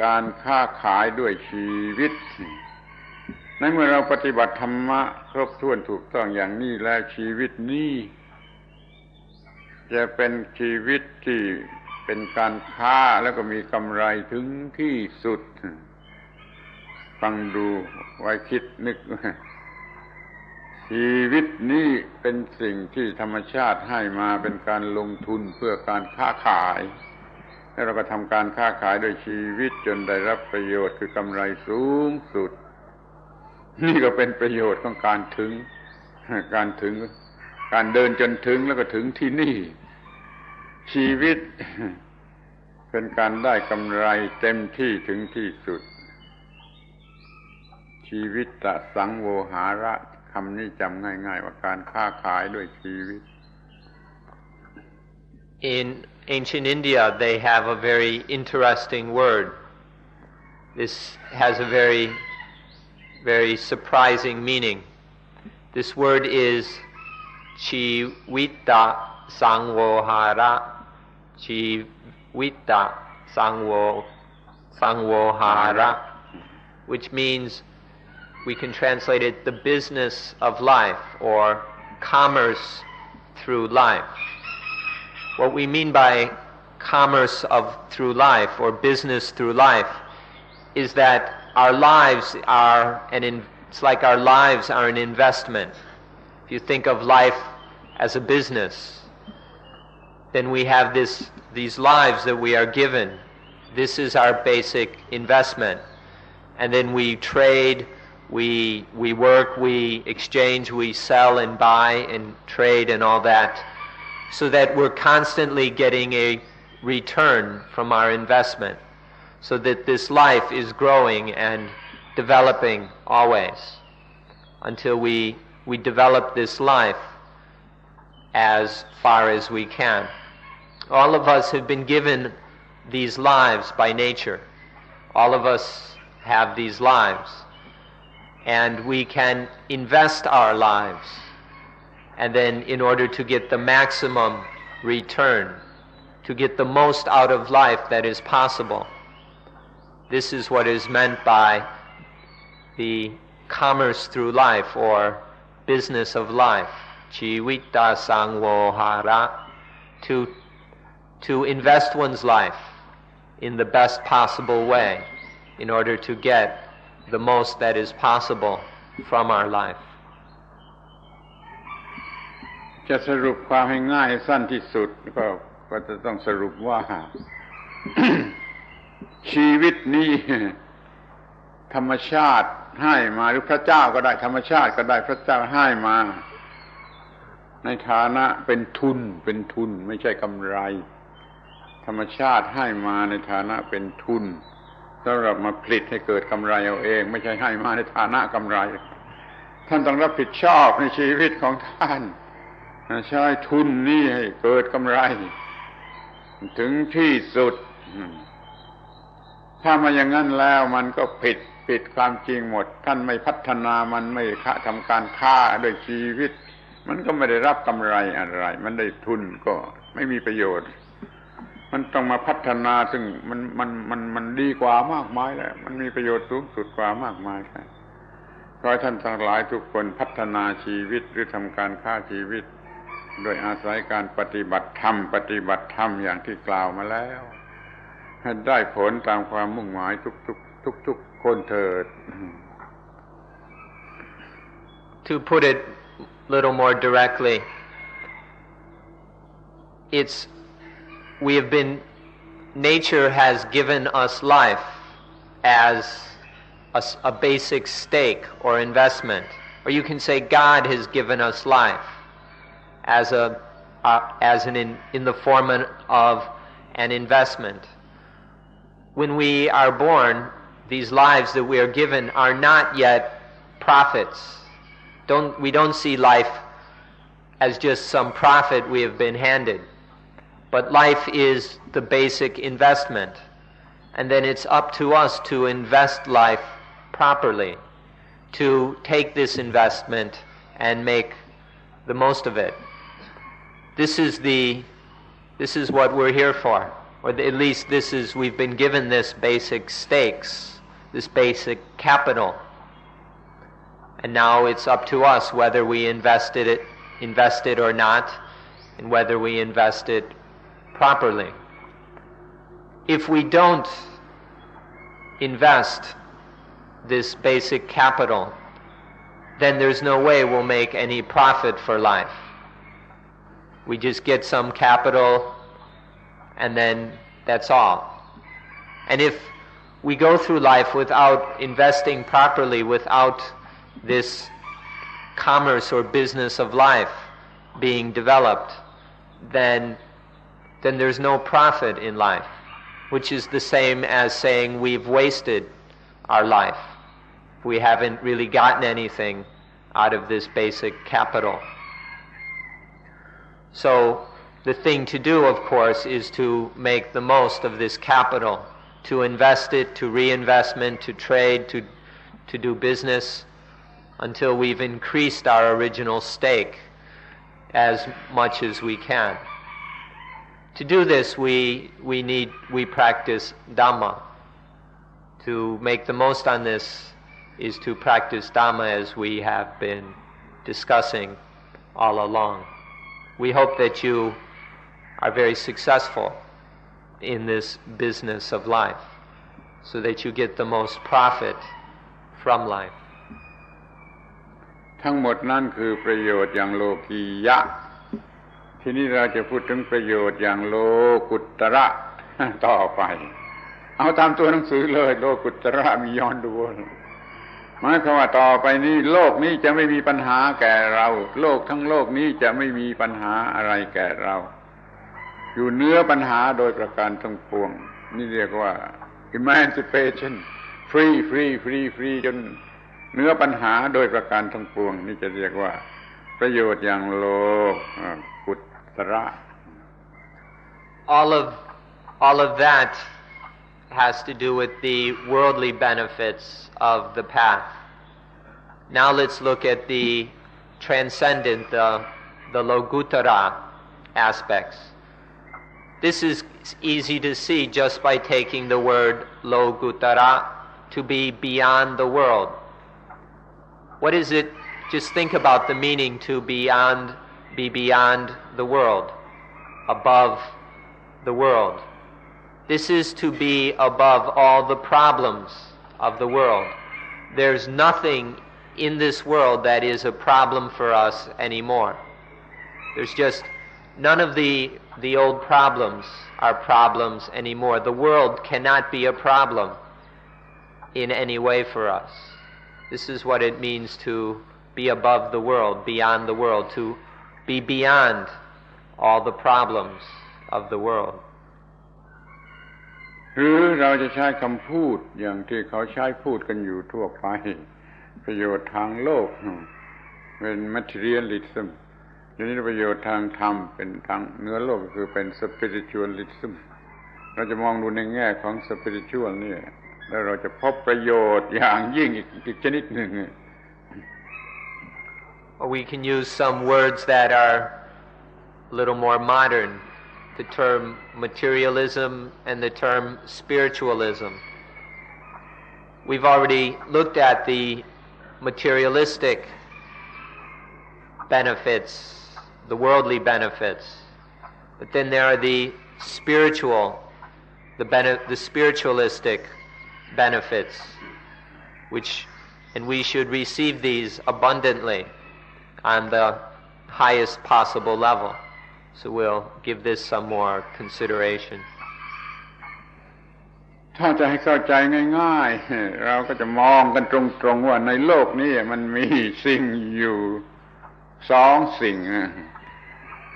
การค้าขายด้วยชีวิตในเมื่อเราปฏิบัติธรรมะครบถ้วนถูกต้องอย่างนี้แล้วชีวิตนี้จะเป็นชีวิตที่เป็นการค้าแล้วก็มีกำไรถึงที่สุดฟังดูไว้คิดนึกชีวิตนี้เป็นสิ่งที่ธรรมชาติให้มาเป็นการลงทุนเพื่อการค้าขายแล้วเราก็ทำการค้าขายด้วยชีวิตจนได้รับประโยชน์คือกำไรสูงสุดนี่ก็เป็นประโยชน์ของการเดินจนถึงแล้วก็ถึงที่นี่ชีวิตเป็นการได้กำไรเต็มที่ถึงที่สุดชีวิตตะสังโวหาระคำนี้จำง่ายๆว่าการค้าขายด้วยชีวิต In ancient India, they have a very interesting word. This has a very, very surprising meaning. This word is Chivita Sangvohara. Chivita Sangvohara, which means we can translate it the business of life or commerce through life. What we mean by commerce through life or business through life is that our lives it's like our lives are an investment. If you think of life as a business, then we have these lives that we are given. This is our basic investment. And then we trade, we work, we exchange, we sell and buy and trade and all that, so that we're constantly getting a return from our investment, so that this life is growing and developing always until we develop this life as far as we can. All of us have been given these lives by nature. All of us have these lives, and we can invest our lives, and then in order to get the maximum return, to get the most out of life that is possible. This is what is meant by the commerce through life or business of life, Chivita Sangvohara, to invest one's life in the best possible way in order to get the most that is possible from our life. จะสรุปความให้ง่ายสั้นที่สุดก็จะต้องสรุปว่า ชีวิตนี้ธรรมชาติให้มาหรือพระเจ้าก็ได้ธรรมชาติก็ได้พระเจ้าให้มาในฐานะเป็นทุนไม่ใช่กำไรธรรมชาติให้มาในฐานะเป็นทุนสำหรับมาผลิตให้เกิดกำไรเอาเองไม่ใช่ให้มาในฐานะกำไรท่านต้องรับผิดชอบในชีวิตของท่านใช้ทุนนี้ให้เกิดกำไรถึงที่สุดถ้ามาอย่างนั้นแล้วมันก็ผิดความจริงหมดท่านไม่พัฒนามันไม่ทำการค้าด้วยชีวิตมันก็ไม่ได้รับกำไรอะไรมันได้ทุนก็ไม่มีประโยชน์มันต้องมาพัฒนาซึ่งมันดีกว่ามากมายแล้วมันมีประโยชน์สูงสุดกว่ามากมายครับขอให้ท่านทั้งหลายทุกคนพัฒนาชีวิตหรือทำการค้าชีวิตโดยอาศัยการปฏิบัติธรรมอย่างที่กล่าวมาแล้วให้ได้ผลตามความมุ่งหมายทุกคนเถิด To put it a little more directly, nature has given us life as a basic stake or investment. Or you can say God has given us life in the form of an investment. When we are born, these lives that we are given are not yet profits. We don't see life as just some profit we have been handed. But life is the basic investment. And then it's up to us to invest life properly, to take this investment and make the most of it. This is what we're here for. Or at least we've been given this basic stakes, this basic capital. And now it's up to us whether we invest it or not, and whether we invest it properly. If we don't invest this basic capital, then there's no way we'll make any profit for life. We just get some capital and then that's all. And if we go through life without investing properly, without this commerce or business of life being developed, then there's no profit in life, which is the same as saying we've wasted our life. We haven't really gotten anything out of this basic capital. So the thing to do, of course, is to make the most of this capital, to invest it, to reinvestment, to trade, to do business, until we've increased our original stake as much as we can. To do this, we practice Dhamma. To make the most on this is to practice Dhamma as we have been discussing all along. We hope that you are very successful in this business of life, so that you get the most profit from life. ทั้งหมดนั่นคือประโยชน์อย่างโลกียะ ทีนี้เราจะพูดถึงประโยชน์อย่างโลกุตระต่อไป เอาตามตัวหนังสือเลยโลกุตระมีย้อนดูหมายความว่าต่อไปนี้โลกนี้จะไม่มีปัญหาแก่เราโลกทั้งโลกนี้จะไม่มีปัญหาอะไรแก่เราอยู่เหนือปัญหาโดยประการทั้งปวงนี่เรียกว่า emancipation free จนเหนือปัญหาโดยประการทั้งปวงนี่จะเรียกว่าประโยชน์อย่างโลกุตระ all of that has to do with the worldly benefits of the path. Now let's look at the transcendent, the Logutara aspects. This is easy to see just by taking the word Logutara to be beyond the world. What is it? Just think about the meaning to be beyond the world, above the world. This is to be above all the problems of the world. There's nothing in this world that is a problem for us anymore. There's just none of the old problems are problems anymore. The world cannot be a problem in any way for us. This is what it means to be above the world, beyond the world, to be beyond all the problems of the world. หรือเราจะใช้คำพูดอย่างที่เขาใช้พูดกันอยู่ทั่วไปประโยชน์ทางโลกเป็น materialism อย่างนี้ประโยชน์ทางธรรมเป็นทางเนื้อโลกก็คือเป็น spiritualism เราจะมองดูในแง่ของ spiritual นี่แล้วเราจะพบประโยชน์อย่างยิ่งอีกชนิดหนึ่ง We can use some words that are a little more modern. The term materialism and the term spiritualism. We've already looked at the materialistic benefits, the worldly benefits, but then there are the spiritual, the spiritualistic benefits, and we should receive these abundantly on the highest possible level. So we'll give this some more consideration. ถ้าจะให้เข้าใจง่ายๆเราก็จะมองกันตรงๆว่าในโลกนี้มันมีสิ่งอยู่สองสิ่ง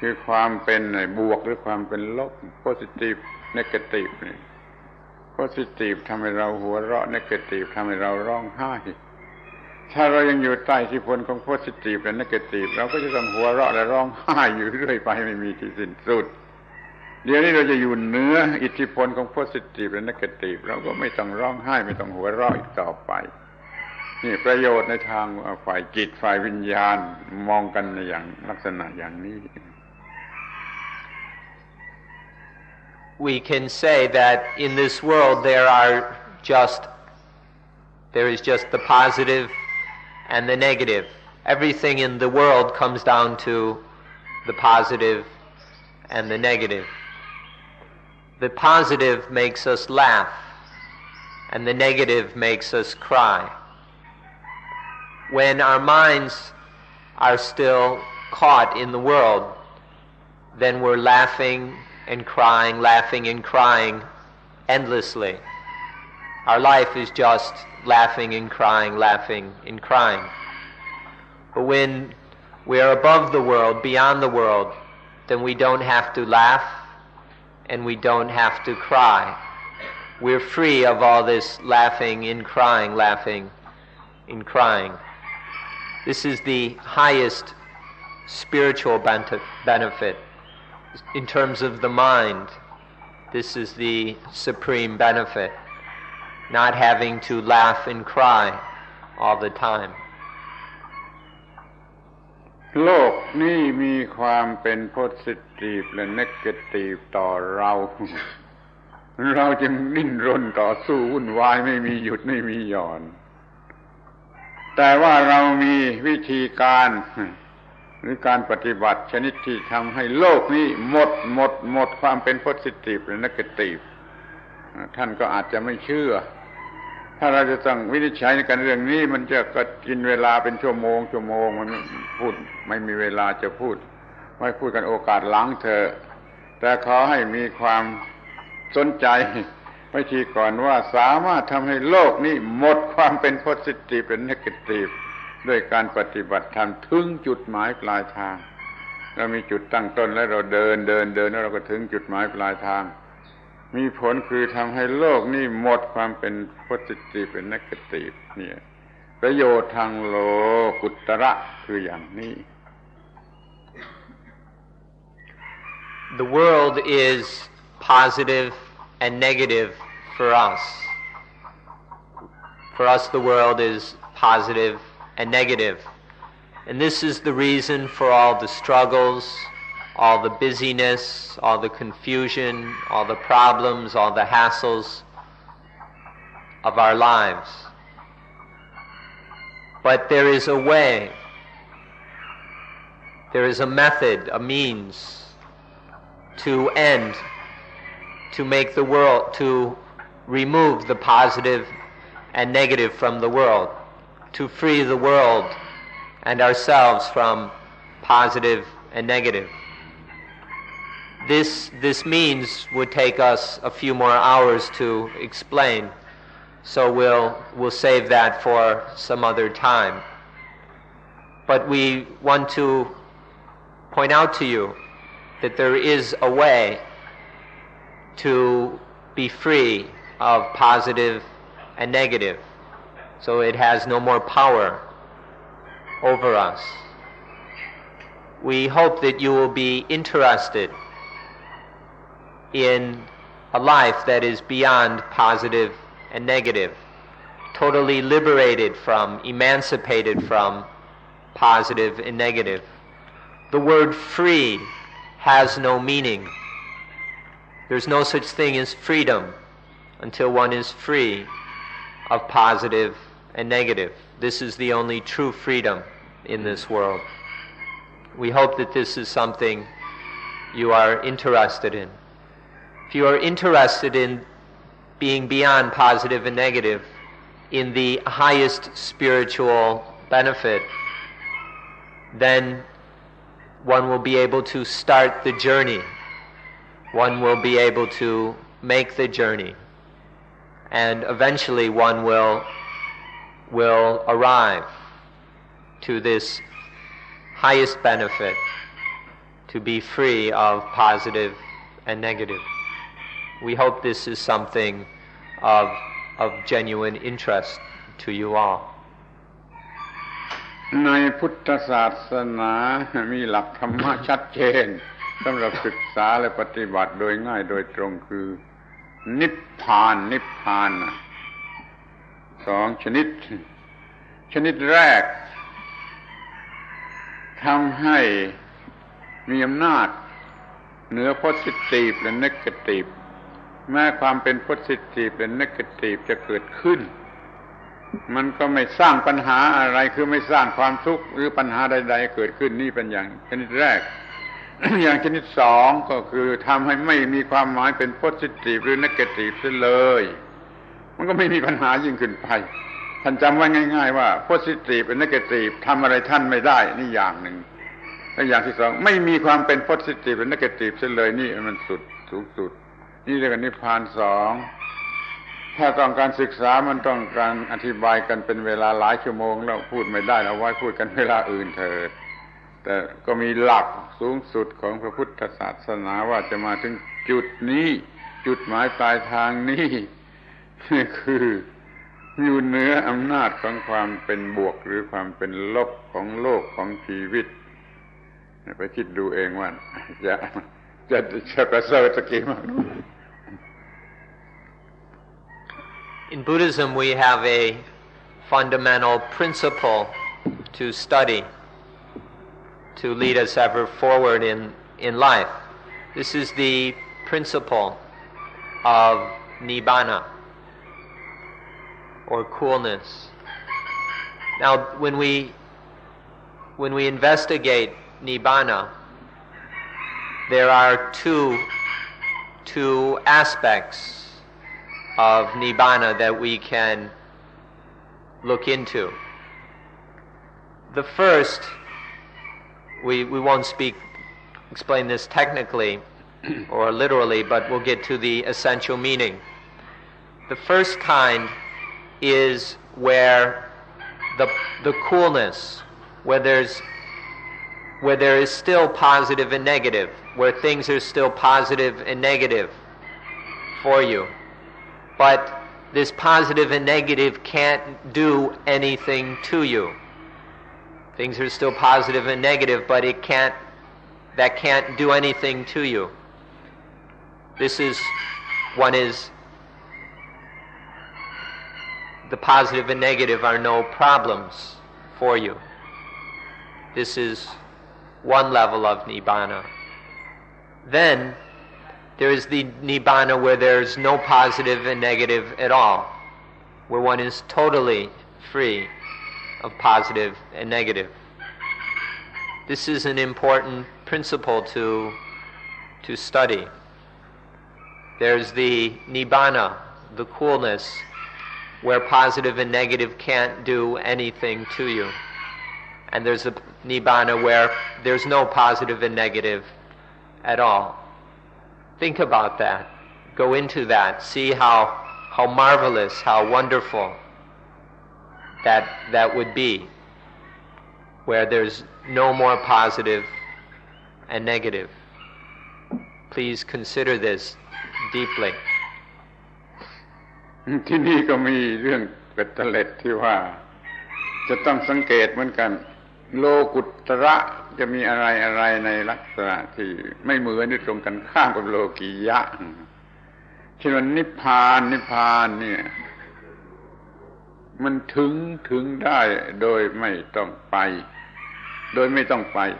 คือความเป็นบวกหรือความเป็นลบ positive negative นี่ positive ทำให้เราหัวเราะ negative ทำให้เราร้องไห้ถ้าเรายังอยู่ใต้อิทธิพลของ positive และ negative เราก็จะต้องหัวเราะและร้องไห้อยู่เรื่อยไปไม่มีที่สิ้นสุดเดี๋ยวนี้เราจะอยู่เหนืออิทธิพลของ positive และ negative เราก็ไม่ต้องร้องไห้ไม่ต้องหัวเราะอีกต่อไปนี่ประโยชน์ในทางฝ่ายจิตฝ่ายวิญญาณมองกันในอย่างลักษณะอย่างนี้ We can say that in this world there is just the positive and the negative. Everything in the world comes down to the positive and the negative. The positive makes us laugh, and the negative makes us cry. When our minds are still caught in the world, then we're laughing and crying endlessly. Our life is just laughing and crying. But when we are above the world, beyond the world, then we don't have to laugh and we don't have to cry. We're free of all this laughing and crying. This is the highest spiritual benefit. In terms of the mind, this is the supreme benefit, not having to laugh and cry all the time. โลกนี้มีความเป็น positive และ negative ต่อเราจึงดิ้นรนต่อสู้วุ่นวายไม่มีหยุดไม่มีหย่อนแต่ว่าเรามีวิธีการหรือการปฏิบัติชนิดที่ทำให้โลกนี้หมดความเป็น positive หรือ negative ท่านก็อาจจะไม่เชื่อถ้าเราจะต้องวินิจฉัยในการเรื่องนี้มันจะก็กินเวลาเป็นชั่วโมงมันพูดไม่มีเวลาจะพูดไว้พูดกันโอกาสหลังเถอะแต่ขอให้มีความสนใจไว้ทีก่อนว่าสามารถทำให้โลกนี้หมดความเป็น positive และ negativeด้วยการปฏิบัติธรรมถึงจุดหมายปลายทางเรามีจุดตั้งต้นแล้วเราเดินแล้วเราก็ถึงจุดหมายปลายทางมีผลคือทำให้โลกนี้หมดความเป็น positive และ negative เนี่ยประโยชน์ทางโลกุตระคืออย่างนี้ The world is positive and negative for us. For us, the world is positive and negative. And this is the reason for all the struggles, all the busyness, all the confusion, all the problems, all the hassles of our lives. But there is a way, there is a method, a means to end, to make the world, to remove the positive and negative from the world, to free the world and ourselves from positive and negative. This means would take us a few more hours to explain, so we'll save that for some other time. But we want to point out to you that there is a way to be free of positive and negative, so it has no more power over us. We hope that you will be interested in a life that is beyond positive and negative, totally liberated from, emancipated from positive and negative. The word free has no meaning. There's no such thing as freedom until one is free of positive and negative. This is the only true freedom in this world. We hope that this is something you are interested in. If you are interested in being beyond positive and negative, in the highest spiritual benefit, then one will be able to start the journey. One will be able to make the journey. and eventually one will arrive to this highest benefit, to be free of positive and negative. We hope this is something of genuine interest to you all. ในพุทธศาสนามีหลักธรรมะชัดเจนสำหรับศึกษาและปฏิบัติโดยง่ายโดยตรงคือนิพพานสองชนิดแรกทำให้มีอำนาจเหนือ positive และ negative แม้ความเป็น positive และ negative จะเกิดขึ้นมันก็ไม่สร้างปัญหาอะไรคือไม่สร้างความทุกข์หรือปัญหาใดๆเกิดขึ้นนี่เป็นอย่างชนิดแรก อย่างชนิดสองก็คือทำให้ไม่มีความหมายเป็น positive หรือ negative เสียเลยมันก็ไม่มีปัญหายิ่งขึ้นไปท่านจำไว้ง่ายๆว่า positive และ negative ทำอะไรท่านไม่ได้นี่อย่างหนึ่งและอย่างที่สองไม่มีความเป็น positive และ negative เสียเลยนี่มันสูงสุดนี่เรียกว่านิพพานสองถ้าต้องการศึกษามันต้องการอธิบายกันเป็นเวลาหลายชั่วโมงแล้วพูดไม่ได้เอาไว้พูดกันเวลาอื่นเถิดแต่ก็มีหลักสูงสุดของพระพุทธศาสนาว่าจะมาถึงจุดนี้จุดหมายปลายทางนี้คืออยู่เหนืออำนาจของความเป็นบวกหรือความเป็นลบของโลกของชีวิตไปคิดดูเองว่าจะประเสริฐสักกี่มาก In Buddhism, we have a fundamental principle to study to lead us ever forward in life. This is the principle of Nibbana, or coolness. Now, when we investigate Nibbana, there are two aspects of Nibbana that we can look into. The first, we won't explain this technically or literally, but we'll get to the essential meaning. The first kind is where the coolness, where there is still positive and negative, where things are still positive and negative for you. But this positive and negative can't do anything to you. Things are still positive and negative, but that can't do anything to you. One is the positive and negative are no problems for you. This is one level of Nibbana. Then there is the Nibbana where there's no positive and negative at all, where one is totally free of positive and negative. This is an important principle to study. There's the Nibbana, the coolness, where positive and negative can't do anything to you. And there's a Nibbana where there's no positive and negative at all. Think about that. Go into that. See how marvelous, how wonderful that would be, where there's no more positive and negative. Please consider this deeply. ที่นี่ก็มีเรื่องเบ็ดเตล็ดที่ว่าจะต้องสังเกตเหมือนกันโลกุตระจะมีอะไรในลักษณะที่ไม่เหมือนหรือตรงกันข้ามกับโลกียะเช่นว่านิพพานเนี่ยมันถึงได้โดยไม่ต้องไป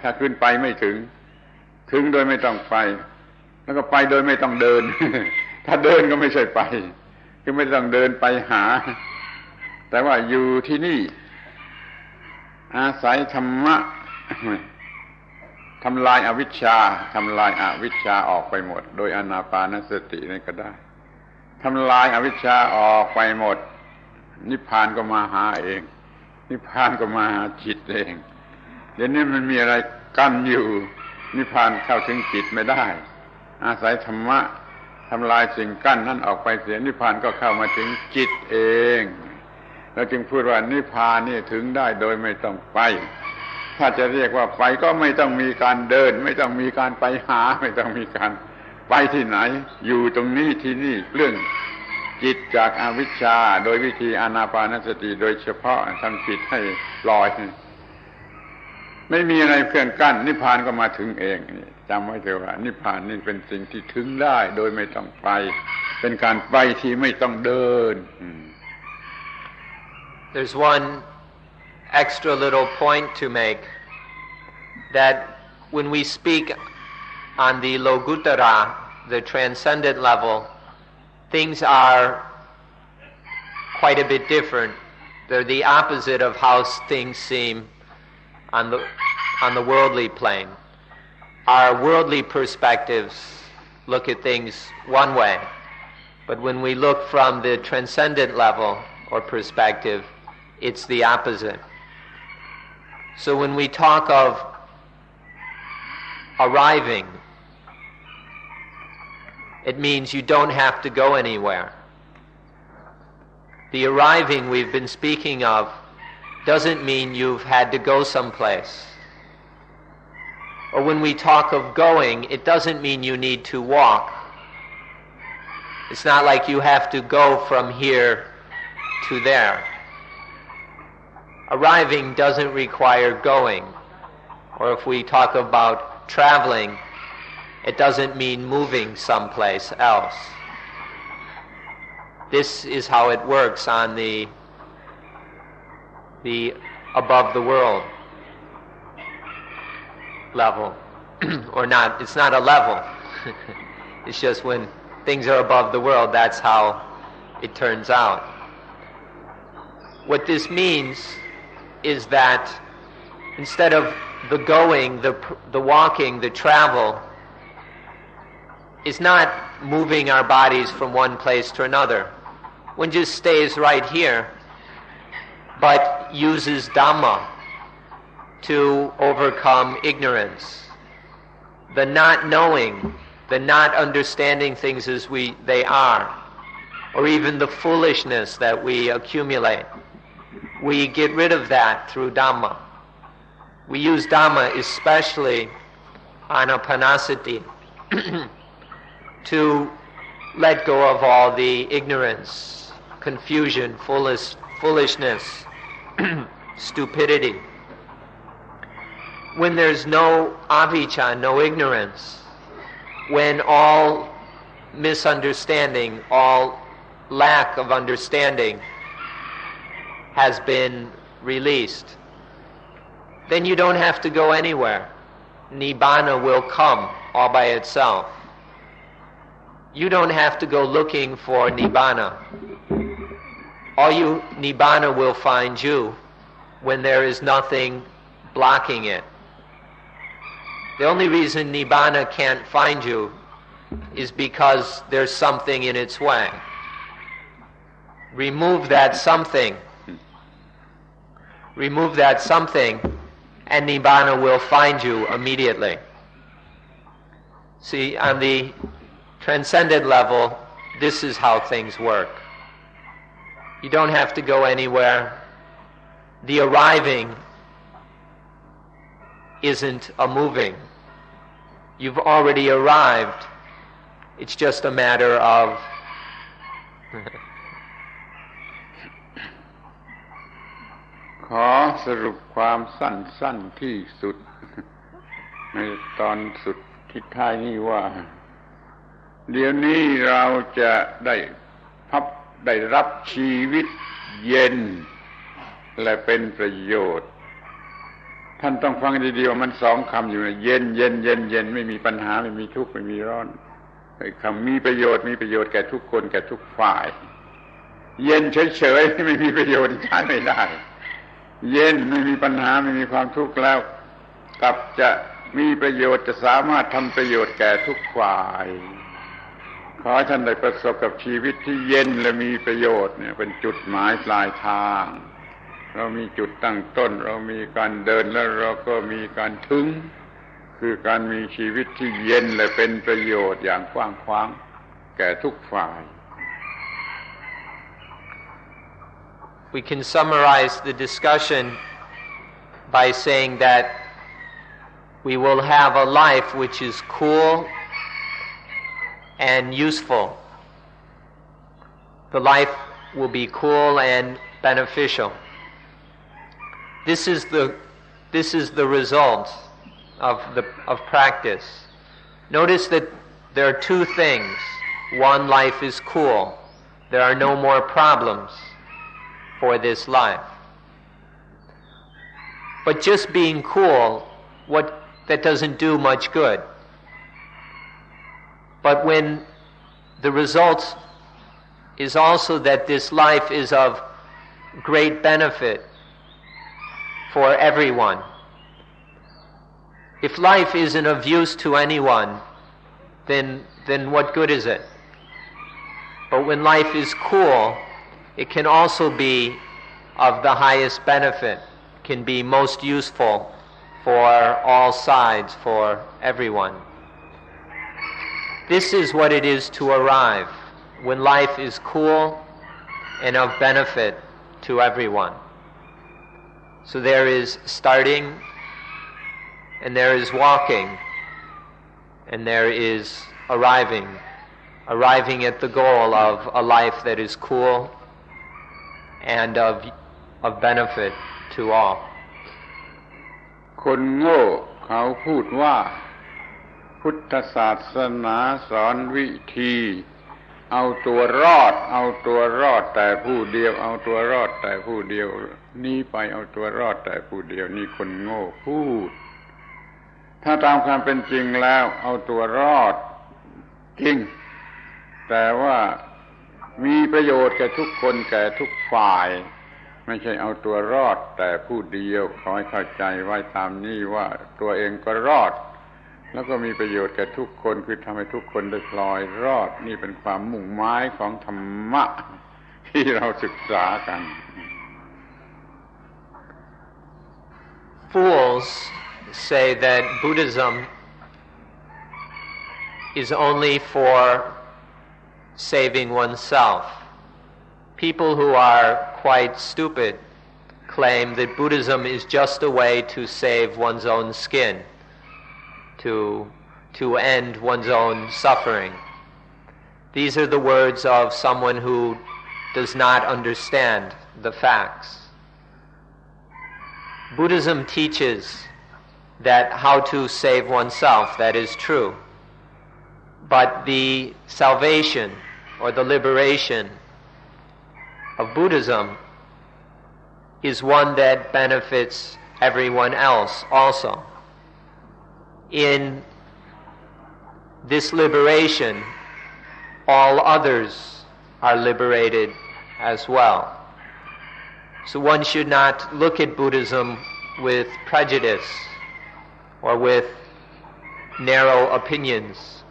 ถ้าขึ้นไปไม่ถึงโดยไม่ต้องไปแล้วก็ไปโดยไม่ต้องเดิน ถ้าเดินก็ไม่ใช่ไปคือไม่ต้องเดินไปหาแต่ว่าอยู่ที่นี่อาศัยธรรมะทำลายอวิชชาออกไปหมดโดยอานาปานสตินี่ก็ได้ทำลายอวิชชาออกไปหมดนิพพานก็มาหาเองนิพพานก็มาหาจิตเองเดี๋ยวนี้มันมีอะไรกั้นอยู่นิพพานเข้าถึงจิตไม่ได้อาศัยธรรมะท ทำลายสิ่งกั้นนั่นออกไปเสียนิพพานก็เข้ามาถึงจิตเองเราจึงพูดว่านิพพานนี่ถึงได้โดยไม่ต้องไปถ้าจะเรียกว่าไปก็ไม่ต้องมีการเดินไม่ต้องมีการไปหาไม่ต้องมีการไปที่ไหนอยู่ตรงนี้ที่นี่เรื่องจิตจากอวิชชาโดยวิธีอานาปานสติโดยเฉพาะทำจิตให้ลอยไม่มีอะไรเครื่องกั้นนิพพานก็มาถึงเองจำไว้เถอะว่านิพพานนี่เป็นสิ่งที่ถึงได้โดยไม่ต้องไปเป็นการไปที่ไม่ต้องเดิน There's one extra little point to make that when we speak on the Loguttara, the transcendent level, things are quite a bit different. They're the opposite of how things seem on the worldly plane. Our worldly perspectives look at things one way, but when we look from the transcendent level or perspective, it's the opposite. So when we talk of arriving, it means you don't have to go anywhere. The arriving we've been speaking of doesn't mean you've had to go someplace. Or when we talk of going, it doesn't mean you need to walk. It's not like you have to go from here to there. Arriving doesn't require going. Or if we talk about traveling, it doesn't mean moving someplace else. This is how it works on the above the world level. Or not, it's not a level. It's just when things are above the world, that's how it turns out. What this means is that instead of the going, the walking, the travel, is not moving our bodies from one place to another. One just stays right here, but uses Dhamma to overcome ignorance. The not knowing, the not understanding things as they are, or even the foolishness that we accumulate. We get rid of that through Dhamma. We use Dhamma especially anapanasati to let go of all the ignorance, confusion, foolishness, stupidity. When there's no avijja, no ignorance, when all misunderstanding, all lack of understanding has been released, then you don't have to go anywhere. Nibbana will come all by itself. You don't have to go looking for Nibbana. Nibbana will find you when there is nothing blocking it. The only reason Nibbana can't find you is because there's something in its way. Remove that something. Remove that something, and Nibbana will find you immediately. See, on the transcendent level, this is how things work. You don't have to go anywhere. The arriving isn't a moving. You've already arrived. It's just a matter ofขอสรุปความสั้นๆที่สุดในตอนสุดที่ท้ายนี้ว่าเดี๋ยวนี้เราจะได้รับชีวิตเย็นและเป็นประโยชน์ท่านต้องฟังดีๆว่ามันสองคำอยู่นะเย็นเย็นเย็นเย็นไม่มีปัญหาไม่มีทุกข์ไม่มีร้อนคำมีประโยชน์แก่ทุกคนแก่ทุกฝ่ายเย็นเฉยๆไม่มีประโยชน์ใช้ไม่ได้เย็นไม่มีปัญหาไม่มีความทุกข์แล้วกลับจะมีประโยชน์จะสามารถทำประโยชน์แก่ทุกฝ่ายขอให้ท่านได้ประสบกับชีวิตที่เย็นและมีประโยชน์เนี่ยเป็นจุดหมายปลายทางเรามีจุดตั้งต้นเรามีการเดินแล้วเราก็มีการถึงคือการมีชีวิตที่เย็นและเป็นประโยชน์อย่างกว้างขวาง แก่ทุกฝ่าย We can summarize the discussion by saying that we will have a life which is cool and useful. The life will be cool and beneficial. This is the result of practice. Notice that there are two things. One, life is cool. There are no more problems for this life. But just being cool, that doesn't do much good. But when the result is also that this life is of great benefit for everyone. If life isn't of use to anyone, then what good is it? But when life is cool, it can also be of the highest benefit, can be most useful for all sides, for everyone. This is what it is to arrive, when life is cool and of benefit to everyone. So there is starting, and there is walking, and there is arriving at the goal of a life that is cool and of benefit to all. คนโง่เขาพูดว่าพุทธศาสนาสอนวิธีเอาตัวรอดแต่ผู้เดียวเอาตัวรอดแต่ผู้เดียวนี่ไปเอาตัวรอดแต่ผู้เดียวนี่คนโง่พูดถ้าตามความเป็นจริงแล้วเอาตัวรอดจริงแต่ว่ามีประโยชน์แก่ทุกคนแก่ทุกฝ่ายไม่ใช่เอาตัวรอดแต่ผู้เดียวขอให้เข้าใจไว้ตามนี้ว่าตัวเองก็รอดแล้วก็มีประโยชน์แก่ทุกคนคือทำให้ทุกคนได้พลอยรอดนี่เป็นความมุ่งหมายของธรรมะที่เราศึกษากัน Fools say that Buddhism is only for saving oneself. People who are quite stupid claim that Buddhism is just a way to save one's own skin, to end one's own suffering. These are the words of someone who does not understand the facts. Buddhism teaches that how to save oneself, that is true. But the salvation or the liberation of Buddhism is one that benefits everyone else also. In this liberation, all others are liberated as well. So one should not look at Buddhism with prejudice or with narrow opinions.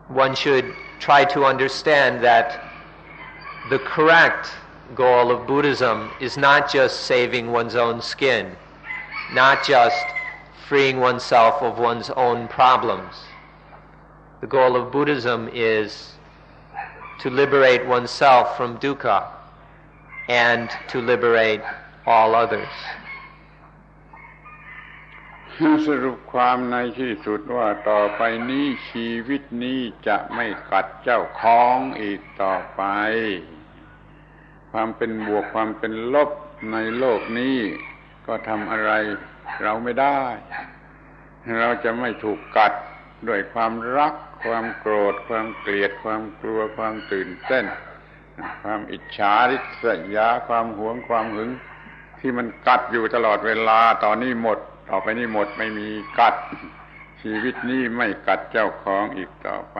One should try to understand that the correct goal of Buddhism is not just saving one's own skin, not just freeing oneself of one's own problems. The goal of Buddhism is to liberate oneself from dukkha and to liberate all others. สรุปความในที่สุดว่าต่อไปนี้ชีวิตนี้จะไม่กัดเจ้าของอีกต่อไปความเป็นบวกความเป็นลบในโลกนี้ก็ทำอะไรเราไม่ได้เราจะไม่ถูกกัดด้วยความรักความโกรธความเกลียดความกลัวความตื่นเต้นความอิจฉาริษยาความหวงความหึงที่มันกัดอยู่ตลอดเวลาต่อไปนี้หมดไม่มีกัดชีวิตนี้ไม่กัดเจ้าของอีกต่อไป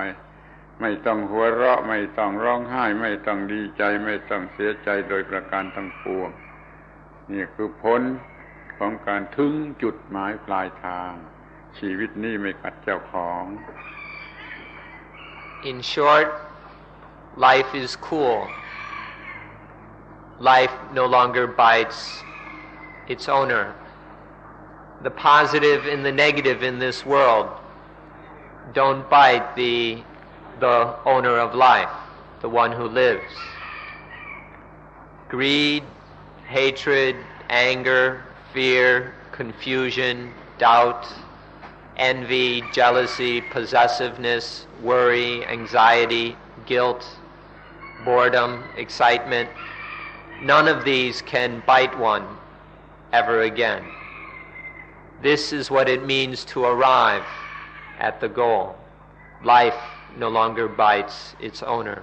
ไม่ต้องหัวเราะไม่ต้องร้องไห้ไม่ต้องดีใจไม่ต้องเสียใจโดยประการทั้งปวงนี่คือผลของการถึงจุดหมายปลายทางชีวิตนี้ไม่กัดเจ้าของ In short, life is cool. Life no longer bites its owner. The positive and the negative in this world don't bite the the owner of life, the one who lives. Greed, hatred, anger, fear, confusion, doubt, envy, jealousy, possessiveness, worry, anxiety, guilt, boredom, excitement, none of these can bite one ever again. This is what it means to arrive at the goal. Life no longer bites its owner.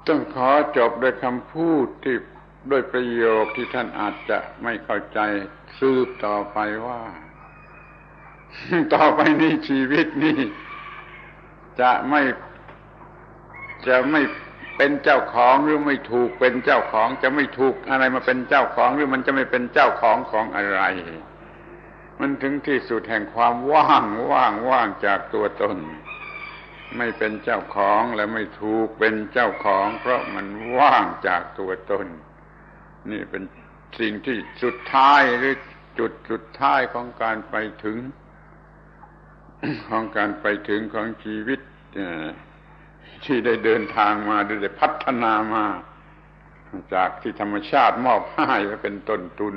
ต้องขอจบด้วยคำพูดที่ด้วยประโยคที่ท่านอาจจะไม่เข้าใจสืบต่อไปว่า ต่อไปนี้ชีวิตนี้จะไม่เป็นเจ้าของหรือไม่ถูกเป็นเจ้าของจะไม่ถูกอะไรมาเป็นเจ้าของหรือมันจะไม่เป็นเจ้าของของอะไรมันถึงที่สุดแห่งความว่างจากตัวตนไม่เป็นเจ้าของและไม่ถูกเป็นเจ้าของเพราะมันว่างจากตัวตนนี่เป็นสิ่งที่สุดท้ายหรือจุดสุดท้ายของการไปถึงของชีวิตที่ได้เดินทางมาได้พัฒนามาจากที่ธรรมชาติมอบให้ไว้เป็นต้นทุน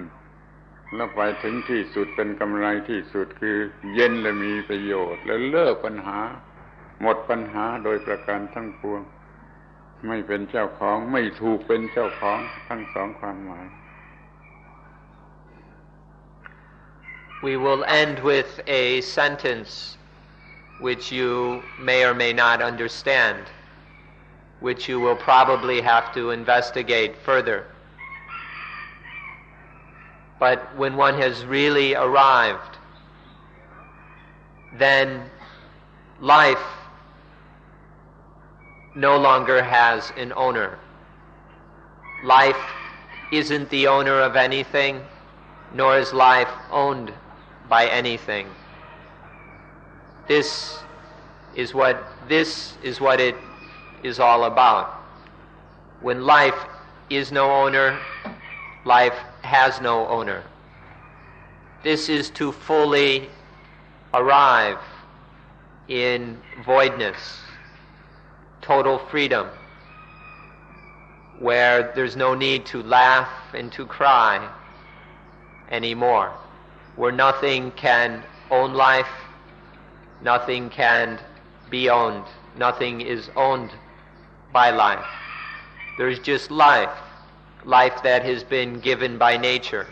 แล้วไปถึงที่สุดเป็นกำไรที่สุดคือเย็นและมีประโยชน์แล้วเลิกปัญหาหมดปัญหาโดยประการทั้งปวงไม่เป็นเจ้าของไม่ถูกเป็นเจ้าของทั้งสองความหมาย We will end with a sentence which you may or may not understand, which you will probably have to investigate further. But when one has really arrived, then life no longer has an owner. Life isn't the owner of anything, nor is life owned by anything. This is what it is all about. When life is no owner, life has no owner. This is to fully arrive in voidness, total freedom, where there's no need to laugh and to cry anymore, where nothing can own life, nothing can be owned, nothing is owned by life. There's just life that has been given by nature,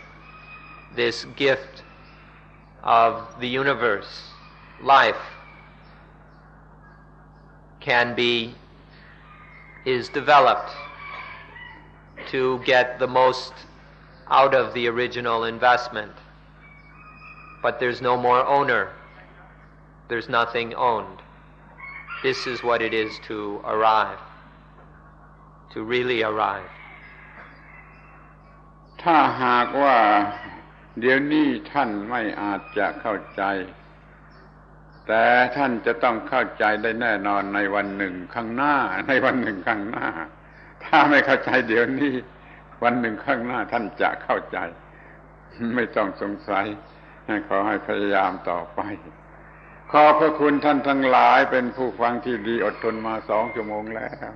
this gift of the universe. Life is developed to get the most out of the original investment. But there's no more owner. There's nothing owned. This is what it is to arrive, to really arrive. ถ้าหากว่าเดี๋ยวนี้ท่านไม่อาจจะเข้าใจแต่ท่านจะต้องเข้าใจได้แน่นอนในวันหนึ่งข้างหน้าถ้าไม่เข้าใจเดี๋ยวนี้วันหนึ่งข้างหน้าท่านจะเข้าใจไม่ต้องสงสัยขอให้พยายามต่อไปขอบพระคุณท่านทั้งหลายเป็นผู้ฟังที่ดีอดทนมา2 ชั่วโมงแล้ว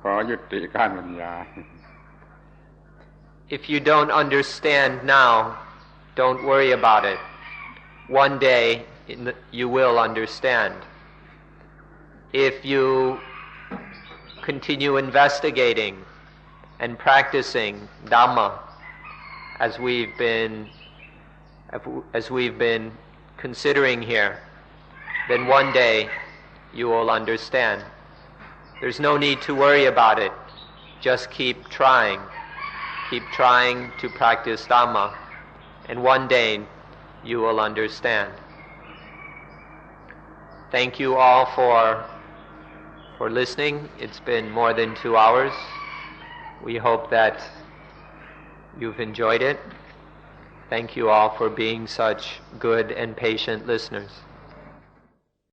ขอยุติการบรรยาย If you don't understand now, don't worry about it. One day you will understand. If you continue investigating and practicing Dhamma as we've been considering here, then one day you will understand. There's no need to worry about it. Just keep trying to practice Dhamma, and one day you will understand. Thank you all for listening. It's been more than 2 hours. We hope that you've enjoyed it. Thank you all for being such good and patient listeners.